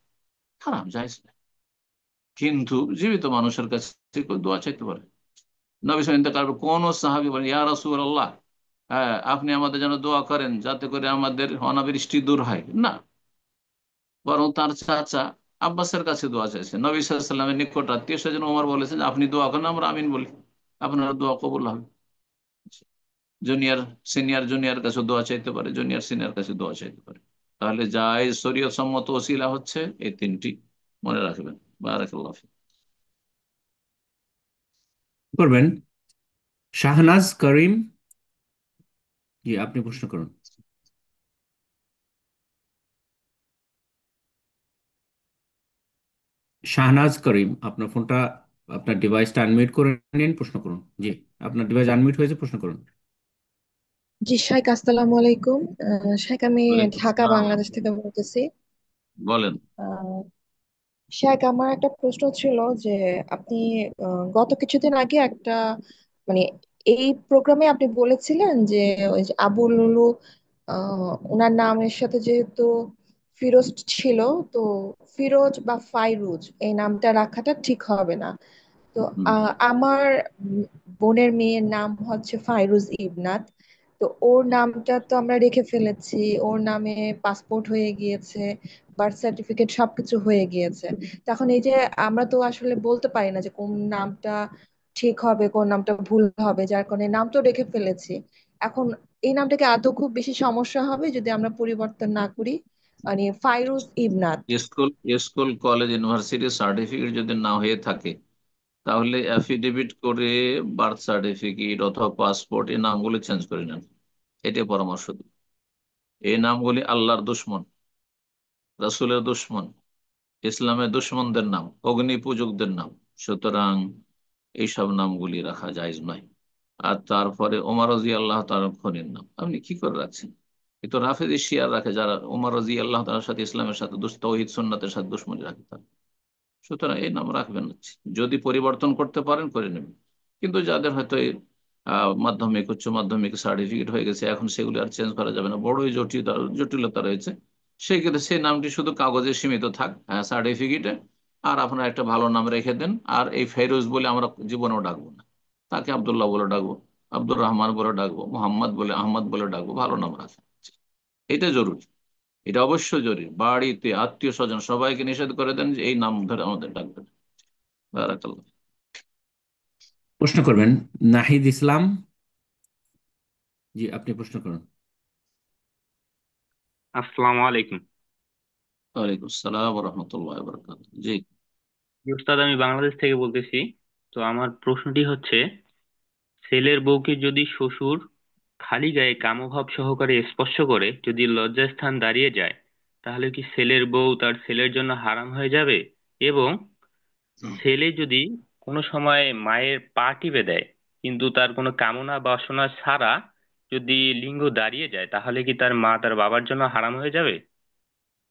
হারাম, জায়েজ না। কিন্তু জীবিত মানুষের কাছে কেউ দোয়া চাইতে পারে। নবী সাল্লাল্লাহু আলাইহি ওয়াসাল্লাম কোন সাহাবী বলেন ইয়া রাসূল আল্লাহ, হ্যাঁ, আপনি আমাদের জন্য দোয়া করেন যাতে করে আমাদের অনাবৃষ্টি দূর হয়, না। বরং তার চাচা আব্বাসের কাছে দোয়া চাইছে। নবী সাল্লাল্লাহু আলাইহি ওয়াসাল্লামের নিকট আত্মীয় স্বজন ওমর বলেছেন আপনি দোয়া করেন, আমরা আমিন বলি, আপনার দোয়া কবুল হবে। জুনিয়র সিনিয়র জুনিয়র কাছে দোয়া চাইতে পারে, জুনিয়র সিনিয়র কাছে দোয়া চাইতে পারে। তাহলে জায়েজ শরীয়ত সম্মত ওসিলা হচ্ছে এই তিনটি, মনে রাখবেন। বারাকাল্লাহ ফিক। করবেন শাহনাজ করিম। জি, আপনি প্রশ্ন করুন। শাহনাজ করিম, আপনার ফোনটা, আপনার ডিভাইসটা আনমিউট করে নিন, প্রশ্ন করুন। জি, আপনার ডিভাইস আনমিউট হয়েছে, প্রশ্ন করুন। জি শাইখ, আসসালামু আলাইকুম। শাইখ, আমি ওয়ালাইকুম ঢাকা আসসালাম। বাংলাদেশ থেকে বলতেছি। বলেন। আহ, শাইখ, আমার একটা প্রশ্ন ছিল যে আপনি গত কিছুদিন আগে একটা মানে এই প্রোগ্রামে আপনি বলেছিলেন যে ওই যে আবু লুলু, ওনার নামের সাথে যেহেতু ফিরোজ ছিল, তো ফিরোজ বা ফাইরুজ এই নামটা রাখাটা ঠিক হবে না। তো হুম। আমার বোনের মেয়ের নাম হচ্ছে ফাইরুজ ইবনাত। তো ওর নামটা তো আমরা রেখে ফেলেছি, ওর নামে পাসপোর্ট হয়ে গিয়েছে, বার্থ সার্টিফিকেট সবকিছু হয়ে গিয়েছে। তখন এই যে আমরা তো আসলে বলতে পারি না যে কোন নামটা ঠিক হবে কোন নামটা ভুল হবে, যার কারণে নাম তো রেখে ফেলেছি। এখন এই নামটাকে আদৌ খুব বেশি সমস্যা হবে যদি আমরা পরিবর্তন না করি, মানে Fairuz Ibnat? School school college university certificate যদি না হয়ে থাকে, তাহলে অ্যাফিডেভিট করে বার্থ সার্টিফিকেট অথবা পাসপোর্ট এই নামগুলো চেঞ্জ করে নেন। এটাই পরামর্শ দিই। এই নামগুলি আল্লাহর দুশ্মন, রাসূলের দুশ্মন, ইসলামের দুশ্মনদের নাম, অগ্নি পূজকদের নাম। সুতরাং এইসব নামগুলি রাখা জায়েজ নয়। আর তারপরে ওমর রাদিয়াল্লাহু তাআলা খনির নাম আপনি কি করে রাখছেন? এ তো রাফেজি শিয়া রাখে, যারা ওমর রাদিয়াল্লাহু তাআলার সাথে, ইসলামের সাথে তৌহিদ সুন্নাতের সাথে দুশ্মনী রাখে তারা। সুতরাং এই নাম রাখবেন না। যদি পরিবর্তন করতে পারেন করে নেবেন। কিন্তু যাদের হয়তো এই মাধ্যমিক উচ্চ মাধ্যমিক সার্টিফিকেট হয়ে গেছে, এখন সেগুলি আর চেঞ্জ করা যাবে না, বড়ই জটিলতা রয়েছে, সেই ক্ষেত্রে সেই নামটি শুধু কাগজে সীমিত থাক, হ্যাঁ, সার্টিফিকেটে। আর আপনার একটা ভালো নাম রেখে দেন। আর এই ফেরোজ বলে আমরা জীবনেও ডাকবো না, তাকে আব্দুল্লাহ বলে ডাকবো, আব্দুর রহমান বলে ডাকবো, মোহাম্মদ বলে, আহমদ বলে ডাকবো, ভালো নাম রাখেন। এটা জরুরি, এটা অবশ্য জরুরি। বাড়িতে আত্মীয় স্বজন সবাইকে নিষেধ করে দেন যে এই নাম ধরে আমাদের ডাকবেন। বারাকাল্লাহ। প্রশ্ন করবেন নাহিদ ইসলাম। জি, আপনি প্রশ্ন করুন। আসসালামু আলাইকুম। ওয়ালাইকুম আসসালাম রহমতুল্লাহ বরকাত। জি। জি উস্তাদ, আমি বাংলাদেশ থেকে বলতেছি। তো আমার প্রশ্নটি হচ্ছে, ছেলের বউকে যদি শ্বশুর খালি গায়ে কামভাব সহকারে স্পর্শ করে যদি লজ্জাস্থান দাঁড়িয়ে যায়, তাহলে কি ছেলের বউ তার ছেলের জন্য হারাম হয়ে যাবে? এবং ছেলে যদি কোনো সময় মায়ের পা টিপে দেয় কিন্তু তার কোনো কামনা বাসনা ছাড়া যদি লিঙ্গ দাঁড়িয়ে যায়, তাহলে কি তার মা তার বাবার জন্য হারাম হয়ে যাবে?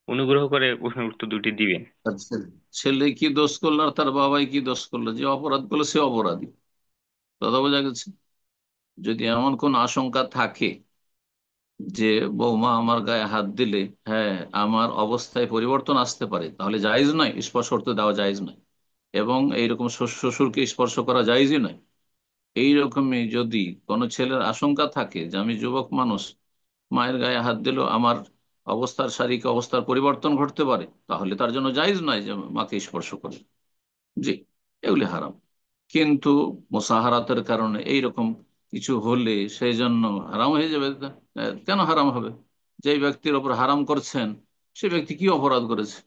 অনুগ্রহ করে প্রশ্নের উত্তর দুটি দিবেন। তার ছেলে কি দোষ করলো আর তার বাবাই কি দোষ করলো? যে অপরাধ করলো সে অপরাধী। কথা বোঝা গেছে? যদি এমন কোন আশঙ্কা থাকে যে বৌমা আমার গায়ে হাত দিলে হ্যাঁ আমার অবস্থায় পরিবর্তন আসতে পারে, তাহলে জায়েজ নয়, স্পর্শ করতে দেওয়া জায়েজ নয়। এবং এইরকম শ্বশুরকে স্পর্শ করা জায়েজই নয়। এইরকমই যদি কোনো ছেলের আশঙ্কা থাকে যে আমি যুবক মানুষ, মায়ের গায়ে হাত দিল আমার অবস্থার শারীরিক অবস্থার পরিবর্তন ঘটতে পারে, তাহলে তার জন্য জায়েজ নয় যে মাকে স্পর্শ করে। জি, এগুলি হারাম। কিন্তু মোসাহারাতের কারণে এইরকম কিছু হলে সেই জন্য হারাম হয়ে যাবে? কেন হারাম হবে? যেই ব্যক্তির ওপর হারাম করছেন সে ব্যক্তি কি অপরাধ করেছে?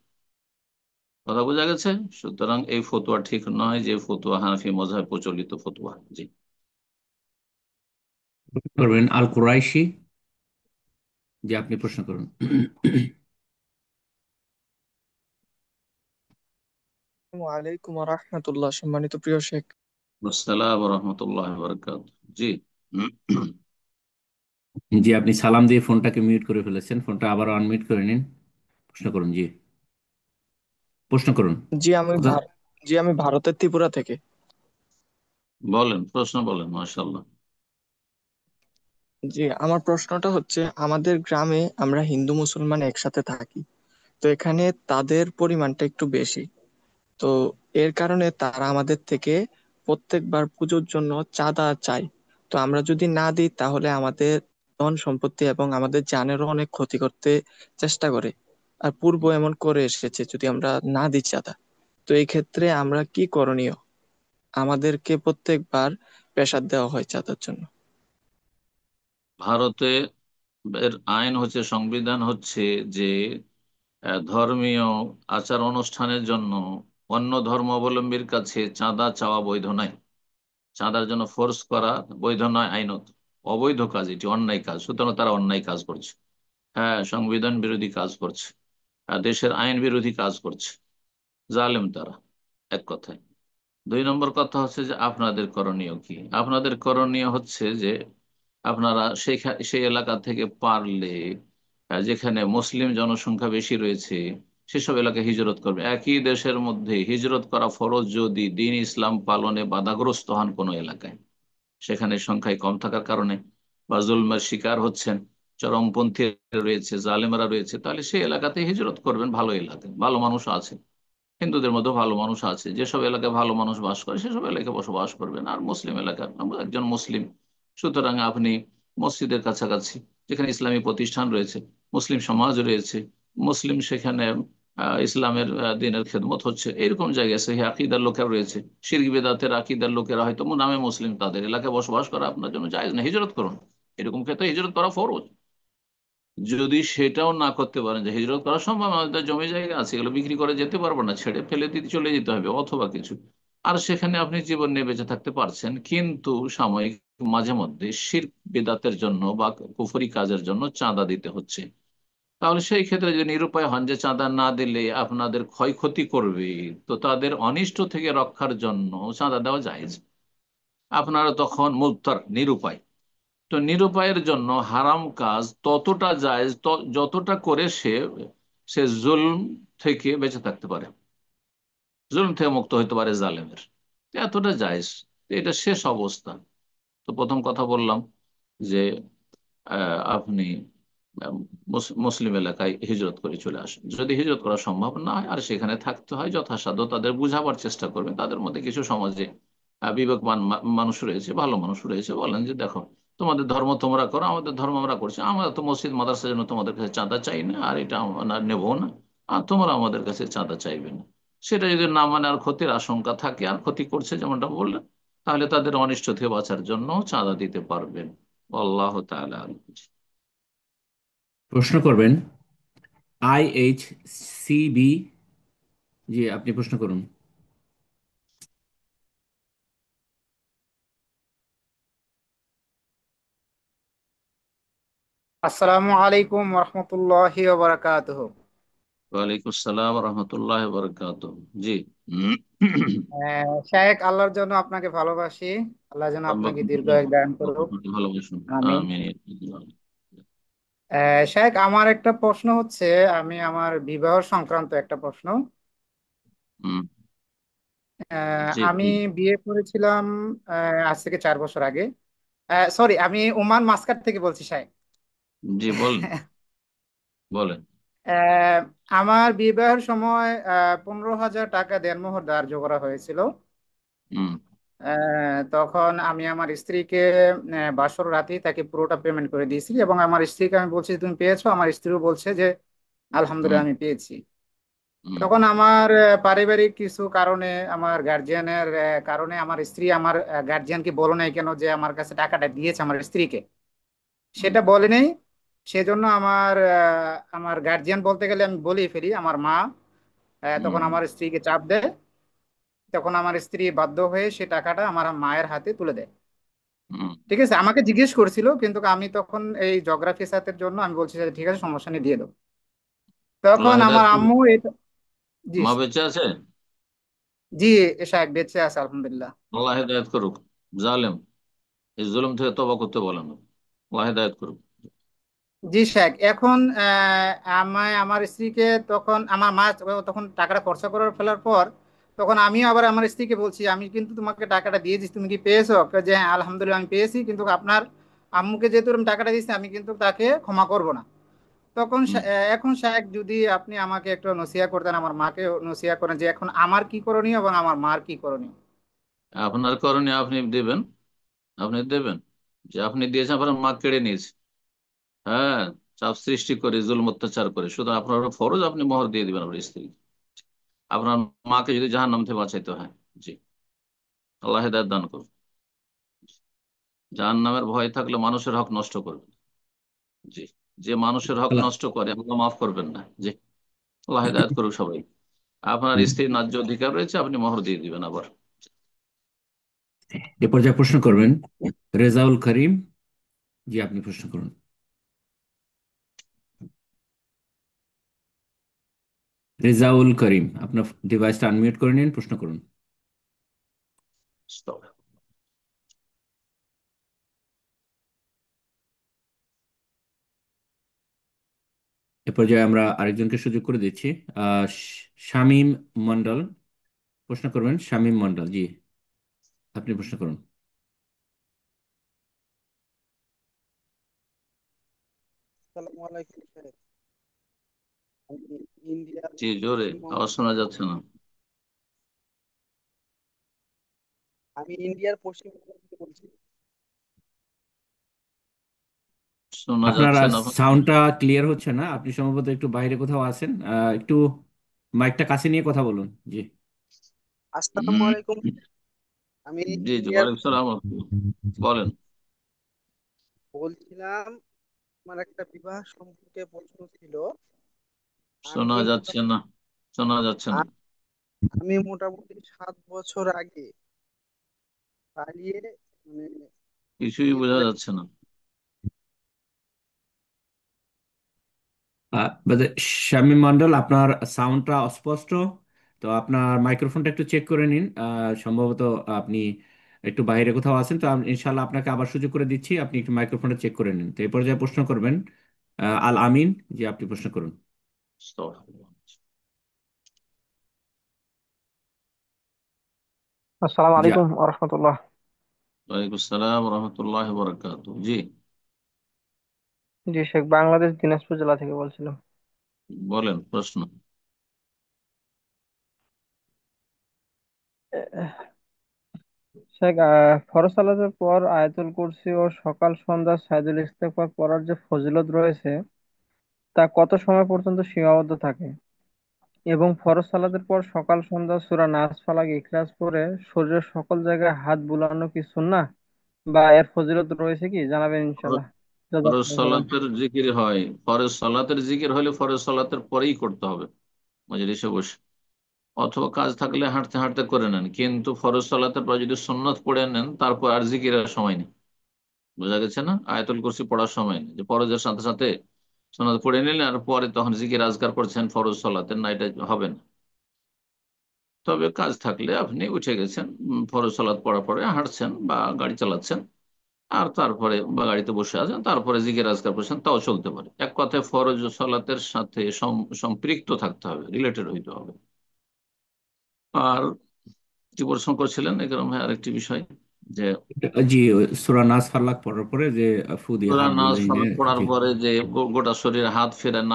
কথা বোঝা গেছে? সুতরাং এই ফতোয়া ঠিক নয়, যে ফতোয়া হানাফি মযহাবে প্রচলিত ফতোয়া। জি। করবেন আল কুরাইশি। যে আপনি প্রশ্ন করুন। আসসালামু আলাইকুম ওয়া রাহমাতুল্লাহ। সম্মানিত প্রিয় শেখ, আসসালাম রহমতুল্লাহ বরকাত। জি। জি, আপনি সালাম দিয়ে ফোনটাকে মিউট করে ফেলেছেন, ফোনটা আবার আনমিউট করে নিন। প্রশ্ন করুন। জি, প্রশ্ন করুন। জি আমি কথা জি আমি ভারতের ত্রিপুরা থেকে। বলেন, প্রশ্ন বলেন। মাশাআল্লাহ। জি, আমার প্রশ্নটা হচ্ছে, আমাদের গ্রামে আমরা হিন্দু মুসলমান একসাথে থাকি। তো এখানে তাদের পরিমাণটা একটু বেশি। তো এর কারণে তারা আমাদের থেকে প্রত্যেকবার পুজোর জন্য চাঁদা চায়। তো আমরা যদি না দিই তাহলে আমাদের ধন সম্পত্তি এবং আমাদের জানেরও অনেক ক্ষতি করতে চেষ্টা করে। আর পূর্ব এমন করে এসেছে যদি আমরা না দিই চাঁদা। তো এই ক্ষেত্রে আমরা কি করণীয়? আমাদেরকে প্রত্যেকবার প্রেসার দেওয়া হয় চাঁদার জন্য। ভারতে এর আইন হচ্ছে, সংবিধান হচ্ছে যে ধর্মীয় আচার অনুষ্ঠানের জন্য অন্য ধর্মাবলম্বীর কাছে চাঁদা চাওয়া বৈধ নয়। চাঁদার জন্য ফোর্স করা বৈধ নয় আইনত। অবৈধ কাজ, এটি অন্যায় কাজ। সুতরাং তারা অন্যায় কাজ করছে। হ্যাঁ, সংবিধান বিরোধী কাজ করছে, দেশের আইন বিরোধী কাজ করছে। জালেম তারা, এক কথায়। দুই নম্বর কথা হচ্ছে যে আপনাদের করণীয় কি? আপনাদের করণীয় হচ্ছে যে আপনারা সেই এলাকা থেকে পারলে যেখানে মুসলিম জনসংখ্যা বেশি রয়েছে সেসব এলাকায় হিজরত করবে। একই দেশের মধ্যে হিজরত করা ফরজ যদি দ্বীন ইসলাম পালনে বাধাগ্রস্ত হন কোনো এলাকায়, সেখানে সংখ্যায় কম থাকার কারণে বা জুলমের শিকার হচ্ছেন, চরমপন্থী রয়েছে, জালেমরা রয়েছে, তাহলে সেই এলাকাতে হিজরত করবেন। ভালো এলাকা, ভালো মানুষ আছে, হিন্দুদের মধ্যে ভালো মানুষ আছে, যেসব এলাকায় ভালো মানুষ বাস করে সেসব এলাকায় বসবাস করবেন। আর মুসলিম এলাকা, আমরা একজন মুসলিম, সুতরাং আপনি মসজিদের কাছাকাছি যেখানে ইসলামী প্রতিষ্ঠান রয়েছে, মুসলিম সমাজ রয়েছে, মুসলিম সেখানে ইসলামের দিনের খেদমত হচ্ছে, এরকম জায়গায় সেই আকিদার লোকেরা রয়েছে, শিরক বিদআতের আকিদার লোকেরা হয়তো নামে মুসলিম, তাদের এলাকায় বসবাস করা আপনার জন্য জায়েজ না, হিজরত করুন। এরকম ক্ষেত্রে হিজরত করা ফরজ। যদি সেটাও না করতে পারেন, যে হিজরত করা সম্ভব, আমাদের জমি জায়গা আছে, এগুলো বিক্রি করে যেতে পারবো না, ছেড়ে ফেলে দিতে চলে যেতে হবে অথবা কিছু, আর সেখানে আপনি জীবন নিয়ে বেঁচে থাকতে পারছেন, কিন্তু সাময়িক মাঝে মধ্যে শিরক বিদআতের জন্য বা কুফরি কাজের জন্য চাঁদা দিতে হচ্ছে, তাহলে সেই ক্ষেত্রে যদি নিরুপায় হন যে চাঁদা না দিলে আপনাদের ক্ষয়ক্ষতি করবে, তো তাদের অনিষ্ট থেকে রক্ষার জন্য চাঁদা দেওয়া যায়। আপনারা তখন মুত্তার, নিরুপায়। তো নিরুপায়ের জন্য হারাম কাজ ততটা জায়েজ যতটা করে সে সে জুলম থেকে বেঁচে থাকতে পারে, জুলম থেকে মুক্ত হইতে পারে জালেমের, এতটা জায়েজ। এটা শেষ অবস্থা। তো প্রথম কথা বললাম যে আপনি মুসলিম এলাকায় হিজরত করে চলে আসেন। যদি হিজরত করা সম্ভব না হয় আর সেখানে থাকতে হয়, যথাসাধ্য তাদের বুঝাবার চেষ্টা করবেন। তাদের মধ্যে কিছু সমাজে বিবেকবান মানুষ রয়েছে, ভালো মানুষ রয়েছে, বলেন যে দেখো তোমাদের ধর্ম তোমরা করো, আমাদের ধর্ম আমরা করছি, আমরা তো মসজিদ মাদ্রাসার জন্য তোমাদের কাছে চাঁদা চাই না, আর এটা আমরা নেবো না, আর তোমরা আমাদের কাছে চাঁদা চাইবে না। সেটা যদি না মানে আর ক্ষতির আশঙ্কা থাকে, আর ক্ষতি করছে যেমনটা বললেন, তাহলে তাদের অনিষ্ট থেকে বাঁচার জন্য চাঁদা দিতে পারবেন। আল্লাহ তাআলা আলাম। প্রশ্ন করবেন IHCB। জি, আপনি প্রশ্ন করুন। আসসালামু আলাইকুম রহমতুল্লাহি ওয়া বারাকাতুহু। ওয়ালাইকুম আসসালাম রহমতুল্লাহ বরকাত। জি। শায়েখ, আল্লাহর জন্য আপনাকে ভালোবাসি। আল্লাহ যেন আপনাকে দীর্ঘায়ু দান করুক। ভালোবাসুন। আমিন। আমিন। শায়েখ, আমার একটা প্রশ্ন হচ্ছে, আমি আমার বিবাহ সংক্রান্ত একটা প্রশ্ন। হুম, জি আমি জি। বিয়ে করেছিলাম আজ থেকে 4 বছর আগে। সরি, আমি ওমান মাস্কাট থেকে বলছি শায়েখ। জি বলেন, বলেন। আহ, আমার বিবাহের সময় 15,000 টাকা দেনমোহর ধার্য করা হয়েছিল। হুম তখন আমি আমার স্ত্রীকে বাসর রাতেই তাকে পুরোটা পেমেন্ট করে দিয়েছি, এবং আমার স্ত্রীকে আমি বলছি তুমি পেয়েছো, আমার স্ত্রীও বলছে যে হুম আলহামদুলিল্লাহ আমি পেয়েছি। হুম তখন আমার পারিবারিক কিছু কারণে, আমার গার্জিয়ানের কারণে আমার স্ত্রী আমার গার্জিয়ানকে বলো নাই কেন যে আমার কাছে টাকাটা দিয়েছে আমার স্ত্রীকে, হুম সেটা বলে নেই। সেজন্য আমার গার্জিয়ান বলতে গেলে আমি বলেই ফেলি, আমার মা তখন হুম আমার স্ত্রীকে চাপ দেয়। তখন আমার স্ত্রী বাধ্য হয়ে সে টাকাটা আমার মায়ের হাতে তুলে দেয়। হুম। ঠিক আছে, আমাকে জিজ্ঞেস করছিল, কিন্তু আমি তখন এই জগ্রাফি স্যারের জন্য আমি বলছি যে ঠিক আছে, সমস্যা নেই, দিয়ে দাও। আল্লাহ তখন হেদায়েত আমার করুক। আম্মু এটা, জি মা বেঁচে আছে? জি, শায়েখ বেঁচে আছে আলহামদুলিল্লাহ। আল্লাহ হেদায়েত করুক। জালেম, এই জুলুম থেকে তওবা করতে বলেন। আল্লাহ হেদায়েত করুক। জি শায়েখ, এখন আমার স্ত্রীকে, তখন আমার মা তখন টাকাটা খরচা করে ফেলার পর, তখন আমিও আবার আমার স্ত্রীকে বলছি আমি কিন্তু তোমাকে টাকাটা দিয়েছি, তুমি কি পেয়েছো? কয় যে হ্যাঁ আলহামদুলিল্লাহ আমি পেয়েছি, কিন্তু আপনার আম্মুকে যেহেতু আমি টাকাটা দিয়েছি, আমি কিন্তু তাকে ক্ষমা করব না। তখন হুম। এখন শায়েখ, যদি আপনি আমাকে একটু নসিহা করতেন, আমার মাকে নসিহা করেন যে এখন আমার কি করণীয় এবং আমার মার কি করণীয়। আপনার করণীয় আপনি দেবেন, আপনি দেবেন। যে আপনি দিয়েছেন, আপনার মা কেড়ে নিয়েছে। হ্যাঁ, চাপ সৃষ্টি করে, জুলুম অত্যাচার করে, শুধু আপনার ফরজ আপনি মোহর দিয়ে দিবেন আপনার স্ত্রী। আপনার মাকে যদি জাহান্নাম থেকে বাঁচাইতে হয়। জি। আল্লাহ হেদায়েত দান করুন। জাহান্নামের ভয় থাকলে মানুষের হক নষ্ট করবে না। জি। যে মানুষের হক আল্লাহ। নষ্ট করে আল্লাহ মাফ করবেন না। জি। আল্লাহ হেদায়েত করুক সবাই। আপনার স্ত্রীর ন্যায্য অধিকার রয়েছে, আপনি মোহর দিয়ে দিবেন আবার। এ পর্যায়ে প্রশ্ন করবেন রেজাউল করিম। জি, আপনি প্রশ্ন করুন। রেজাউল করিম, আপনার ডিভাইসটা আনমিউট করে নিন, প্রশ্ন করুন। Stop. এ পর্যায়ে আমরা আরেকজনকে সুযোগ করে দিচ্ছি। শামীম মন্ডল প্রশ্ন করবেন। শামীম মন্ডল, জি, আপনি প্রশ্ন করুন। আসসালামু আলাইকুম স্যার। আমি ইন্ডিয়ার জি, জোরে পশ্চিমবঙ্গ আওয়াজ শোনা যাচ্ছে না। আমি ইন্ডিয়ার পশ্চিমবঙ্গ থেকে বলছি। শোনা আপনার যাচ্ছে না আপনার। সাউন্ডটা ক্লিয়ার হচ্ছে না, আপনি সম্ভবত একটু বাইরে কোথাও আছেন। একটু মাইকটা কাছে নিয়ে কথা বলুন। জি। আসসালামু আলাইকুম। আমি জি জি, ইন্ডিয়ার ওয়ালাইকুম সালাম। বলেন। বলছিলাম, আমার একটা বিবাহ সম্পর্কে প্রশ্ন ছিল। আমি শোনা যাচ্ছে মোটামুটি না, শোনা যাচ্ছে না। আ- আমি মোটামুটি 7 বছর আগে পালিয়ে, মানে কিছুই বিয়ে বোঝা করে। যাচ্ছে না। বাদে শামীম মন্ডল, আপনার সাউন্ডটা অস্পষ্ট। তো আপনার মাইক্রোফোনটা একটু চেক করে নিন। সম্ভবত আপনি একটু বাইরে কোথাও আছেন। তো ইনশাল্লাহ আপনাকে আবার সুযোগ করে দিচ্ছি, আপনি একটু মাইক্রোফোনটা চেক করে নিন। তো এই পর্যায়ে প্রশ্ন করবেন আল আমিন। জি, আপনি প্রশ্ন করুন। Stop. আসসালামু জি, আলাইকুম রহমতুল্লাহ। ওয়ালাইকুম সালাম রহমতুল্লাহ বরকাত। জি, জি শেখ, বাংলাদেশ দিনাজপুর জেলা থেকে বলছিলাম। বলেন প্রশ্ন। শেখ, ফরজ সালাতের পর আয়াতুল কুরসি ও সকাল সন্ধ্যা সাইদুল ইস্তেগফার পড়ার যে ফজিলত রয়েছে, তা কত সময় পর্যন্ত সীমাবদ্ধ থাকে? এবং ফরজ সালাতের পর সকাল সন্ধ্যা সূরা নাস, ফালাক, ইখলাস পড়ে শরীরের সকল জায়গায় হাত বুলানো কি সুন্নাহ, বা এর ফজিলত রয়েছে কি, জানাবেন ফরজ ইনশাল্লাহ। ফরজ জাযাকাল্লাহ খাইরান। সালাতের জিকির হয়, ফরজ সালাতের জিকির হলে ফরজ সালাতের পরেই করতে হবে মজলিসে বসে, অথবা কাজ থাকলে হাঁটতে হাঁটতে করে নেন, কিন্তু ফরজ সালাতের পর যদি সুন্নত পড়ে নেন তারপর আর জিকিরের সময় নেই। বোঝা গেছে না? আয়াতুল কুরসি পড়ার সময় নেই যে ফরজের সাথে সাথে সুন্নত পড়ে নিলেন আর পরে তখন জিকির আজকার করছেন ফরজ সালাতের, না, এটা হবে না। তবে কাজ থাকলে আপনি উঠে গেছেন, ফরজ সালাত পড়ার পরে হাঁটছেন বা গাড়ি চালাচ্ছেন, আর তারপরে বা গাড়িতে বসে আছেন, তারপরে জিকির আজকার করছেন, তাও চলতে পারে। এক কথায় ফরজ সালাতের সাথে সম্পৃক্ত থাকতে হবে, রিলেটেড হইতে হবে। আর কি প্রশ্ন করছিলেন একরম ভাই? আরেকটি বিষয় যে জি, সূরা নাস ফালাক পড়ার পরে যে ফু দিয়ে সূরা হাত নাস বুলাইলে, ফালাক পড়ার জি। পরে যে গোটা শরীর হাত ফেরায়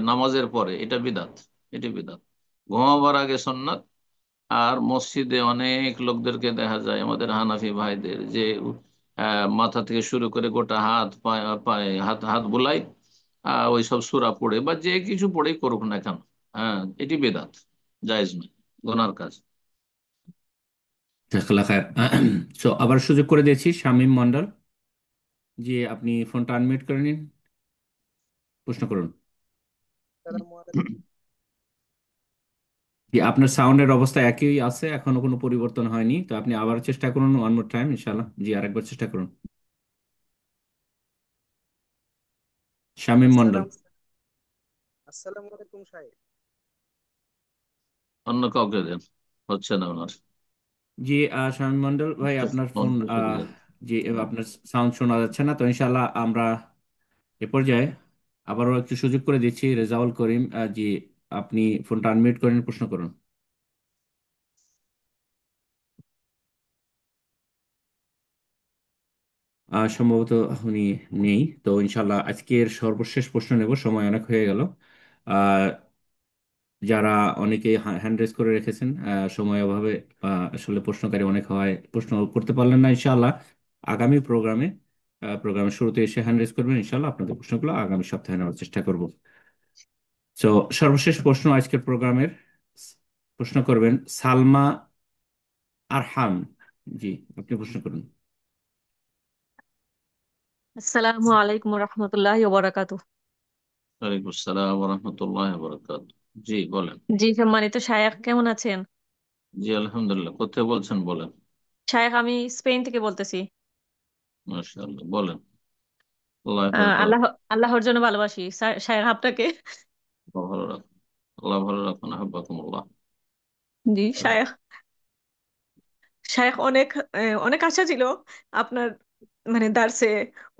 নামাজের পরে, এটা বিদাত। এটি বিদাত। ঘুমাবার আগে সুন্নাত। আর মসজিদে অনেক লোকদেরকে দেখা যায় আমাদের হানাফি ভাইদের যে মাথা থেকে শুরু করে গোটা হাত পায়ে পায়ে হাত হাত বুলাই, ওই সব সূরা পড়ে বা যে কিছু পড়েই করুক না কেন, হ্যাঁ, এটি বেদাত, জায়েজ নয়, গুনার কাজ। জাযাকাল্লাহ খায়ের। তো আবার সুযোগ করে দিয়েছি শামীম মন্ডল, জি আপনি ফোনটা আনমিউট করে নিন, প্রশ্ন করুন। আসসালামু আলাইকুম। জি, আপনার সাউন্ডের অবস্থা একই আছে, এখনো কোনো পরিবর্তন হয়নি, তো আপনি আবার চেষ্টা করুন, ওয়ান মোর টাইম ইনশাআল্লাহ। জি, আরেকবার চেষ্টা করুন, শামীম মন্ডল। আসসালাম আসসালামু আলাইকুম সাহেব। অন্য কাউকে দেন, হচ্ছে না ওনার। জি, শামীম মন্ডল ভাই, আপনার ফোন ফোন চলে যাচ্ছে। জি, আপনার সাউন্ড শোনা যাচ্ছে না, তো ইনশাআল্লাহ আমরা এ পর্যায়ে আবারও একটু সুযোগ করে দিচ্ছি রেজাউল করিম, জি আপনি ফোনটা আনমিউট করেন, প্রশ্ন করুন। সম্ভবত উনি নেই, তো ইনশাল্লাহ আজকের সর্বশেষ প্রশ্ন নেব, সময় অনেক হয়ে গেল। আহ, যারা অনেকেই হ্যান্ড রেজ করে রেখেছেন, সময় অভাবে আসলে প্রশ্নকারী অনেক হয়, প্রশ্ন করতে পারলেন না, ইনশাল্লাহ আগামী প্রোগ্রামের শুরুতে এসে হ্যান্ড রেজ করবেন, ইনশাল্লাহ আপনাদের প্রশ্নগুলো আগামী সপ্তাহে নেওয়ার চেষ্টা করব। তো সর্বশেষ প্রশ্ন আজকের প্রোগ্রামের, প্রশ্ন করবেন সালমা আরহাম, জি আপনি প্রশ্ন করুন। আসসালামু আলাইকুম রহমতুল্লাহ বারাকাতু। ওয়ালাইকুম আসসালাম ওয়া রাহমাতুল্লাহি ওয়া বারাকাতুহু। জি বলেন। জি সম্মানিত শায়েখ, কেমন আছেন? জি আলহামদুলিল্লাহ। কোথায় বলছেন বলেন? শায়েখ, আমি স্পেন থেকে বলতেছি। মাশাআল্লাহ, বলেন। আল্লাহ হেফাজত আল্লাহ রাখুন। আল্লাহর জন্য ভালোবাসি শায়েখ আপনাকে। আল্লাহ ভালো রাখুন। আল্লাহ ভালো রাখুন, আহ্বাকুমুল্লাহ। জি শায়েখ, শায়েখ অনেক অনেক আশা ছিল আপনার মানে দার্সে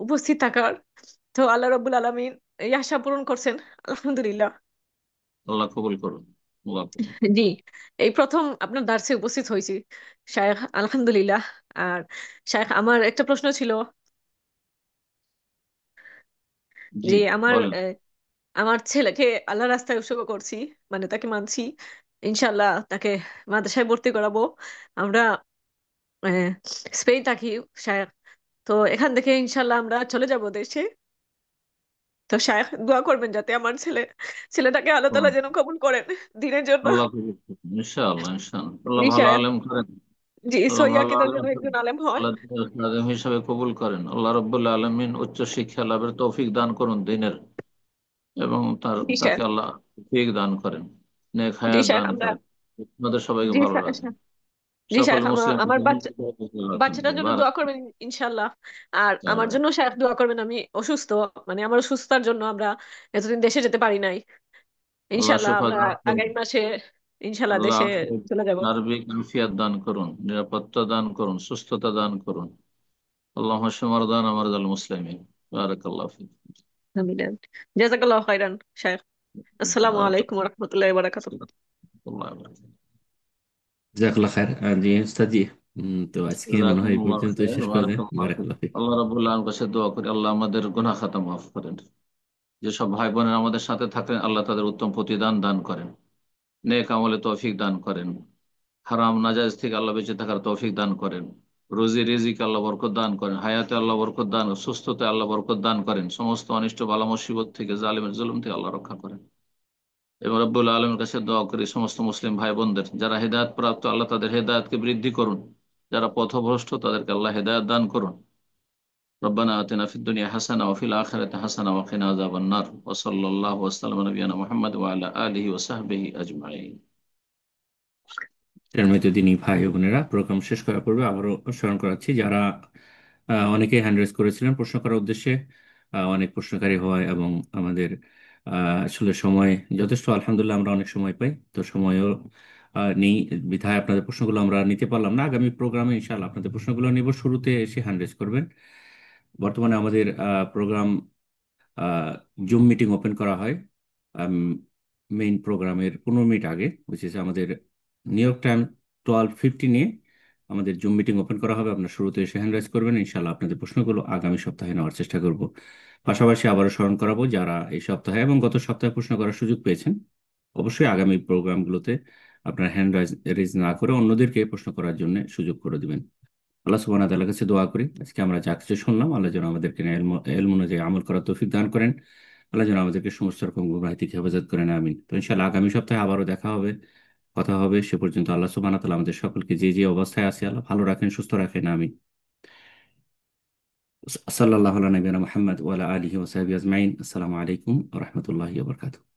উপস্থিত থাকার। তো আল্লাহ রব্বুল আলামিন এই আশা পূরণ করছেন, আলহামদুলিল্লাহ। আল্লাহ কবুল করুন। আল্লাহ কবুল। জি, এই প্রথম আপনার দার্সে উপস্থিত হয়েছি শায়েখ, আলহামদুলিল্লাহ। আর শায়েখ, আমার একটা প্রশ্ন ছিল জি যে আমার বলেন। আমার ছেলেকে আল্লাহ রাস্তায় উৎসর্গ করছি, মানে তাকে মানছি, ইনশাল্লাহ তাকে মাদ্রাসায় ভর্তি করাবো। আমরা আহ, স্পেন থাকি শায়েখ, তো এখান থেকে ইনশাল্লাহ আমরা চলে যাব দেশে। তো শায়েখ দোয়া করবেন যাতে আমার ছেলেটাকে আল্লাহ তাআলা যেন কবুল করেন দিনের জন্য। আল্লাহ কবুল করুন ইনশাআল্লাহ, ইনশাআল্লাহ আল্লাহ জি ভালো শায়েখ, আলেম করেন। জি আল্লাহ সহি ভালো আকীদার আলেম জন্য করেন। একজন আলেম হন। আল্লাহ আলেম হিসাবে কবুল করেন। আল্লাহ রাব্বুল আলামিন উচ্চ শিক্ষা লাভের তৌফিক দান করুন দিনের, এবং জি তাকে শায়েখ, আল্লাহ তৌফিক দান করেন, নেক জি হায়াত শায়েখ দান আমরা, করেন। আপনাদের সবাইকে জি ভালো শায়েখ, রাখেন। জি সকল শায়েখ, মুসলিম আমার রাখেন। বাচ্চাটার জন্য বারাক। দোয়া করবেন ইনশাল্লাহ। আর আমার জন্য শায়েখ দোয়া করবেন, আমি অসুস্থ, মানে আমার অসুস্থতার জন্য আমরা এতদিন দেশে যেতে পারি নাই। আল্লাহ ইনশাল্লাহ শিফা আমরা দান করুন। আগামী মাসে ইনশাল্লাহ আল্লাহ দেশে চলে যাব। সার্বিক আফিয়াত দান করুন, নিরাপত্তা দান করুন, সুস্থতা দান করুন। আল্লাহ মারদান আমারদাল মুসলিমিন। বারাকাল্লাহ ফিক। আমিন। জাযাকাল্লাহু খাইরান শায়েখ। আসসালামু আলাইকুম ওয়া রাহমাতুল্লাহি ওয়া বারাকাতুহু। বারাকাল্লাহ। জাযাকাল্লাহ খায়ের। জি উস্তাদ জি, তো আজকে মনে হয় এই জাযাকুমুল্লাহ পর্যন্ত খাইর, শেষ করে দেন, বারাকাল্লাহ ফিক। বারাকাল্লাহ ফিক। আল্লাহ রাব্বুল আলামিনের কাছে দোয়া করি আল্লাহ আমাদের গুনাহ খাতা মাফ করেন। যেসব ভাই বোনেরা আমাদের সাথে থাকেন আল্লাহ তাদের উত্তম প্রতিদান দান করেন, নেক আমলে তৌফিক দান করেন, হারাম নাজায়েজ থেকে আল্লাহ বেঁচে থাকার তৌফিক দান করেন, রুজি রিজিকে আল্লাহ বরকত দান করেন, হায়াতে আল্লাহ বরকত দান, সুস্থতায় আল্লাহ বরকত দান করেন, সমস্ত অনিষ্ট বালা মুসিবত থেকে, জালিমের জুলুম থেকে আল্লাহ রক্ষা করেন। এবং রব্বুল আলমের কাছে দোয়া করি সমস্ত মুসলিম ভাই বোনদের যারা হেদায়েত প্রাপ্ত আল্লাহ তাদের হেদায়েতকে বৃদ্ধি করুন, যারা পথভ্রষ্ট তাদেরকে আল্লাহ হেদায়েত দান করুন। ربنا آتنا في الدنيا حسنة وفي الآخرة حسنة وقنا عذاب النار وصلى الله وسلم على نبينا محمد وعلى آله وصحبه أجمعين। এর মধ্যে দিনই ভাই ও বোনেরা, প্রোগ্রাম শেষ করার পূর্বে আবারও স্মরণ করাচ্ছি, যারা অনেকে হ্যান্ড রেজ করেছিলেন প্রশ্ন করার উদ্দেশ্যে, অনেক প্রশ্নকারী হয় এবং আমাদের আসলে সময় যথেষ্ট, আলহামদুলিল্লাহ আমরা অনেক সময় পাই, তো সময়ও নেই বিধায় আপনাদের প্রশ্নগুলো আমরা নিতে পারলাম না। আগামী প্রোগ্রামে ইনশাআল্লাহ আপনাদের প্রশ্নগুলো নিব, শুরুতে এসে হ্যান্ড রেজ করবেন। বর্তমানে আমাদের প্রোগ্রাম জুম মিটিং ওপেন করা হয় মেইন প্রোগ্রামের 15 মিনিট আগে, উইচ ইজ আমাদের নিউ ইয়র্ক টাইম 12:15 আমাদের জুম মিটিং ওপেন করা হবে। আপনার শুরুতে এসে হ্যান্ড রাইজ করবেন, ইনশাল্লাহ আপনাদের প্রশ্নগুলো আগামী সপ্তাহে নেওয়ার চেষ্টা করব। পাশাপাশি আবারও স্মরণ করাবো, যারা এই সপ্তাহে এবং গত সপ্তাহে প্রশ্ন করার সুযোগ পেয়েছেন, অবশ্যই আগামী প্রোগ্রামগুলোতে আপনার হ্যান্ড রাইজ না করে অন্যদেরকে প্রশ্ন করার জন্য সুযোগ করে দিবেন। আল্লাহ সুবহানাহু ওয়া তাআলার কাছে দোয়া করি, আজকে আমরা যা কিছু শুনলাম, আল্লাহ যেন আমাদেরকে ইলম অনুযায়ী আমল করার তৌফিক দান করেন। আল্লাহ যেন আমাদেরকে সমস্ত রকম গুমরাহি থেকে হেফাজত করেন, আমিন। তো ইনশাআল্লাহ আগামী সপ্তাহে আবারও দেখা হবে, কথা হবে। সে পর্যন্ত আল্লাহ সুবহানাহু ওয়া তাআলা আমাদের সকলকে যে যে অবস্থায় আছে আল্লাহ ভালো রাখেন, সুস্থ রাখেন, আমিন। সাল্লাল্লাহু আলা নবিয়িনা মুহাম্মদ ওয়া আলা আলিহি ওয়া সাহবিহি আজমাইন। আসসালামু আলাইকুম ওয়া রাহমাতুল্লাহি ওয়া বারাকাতুহু।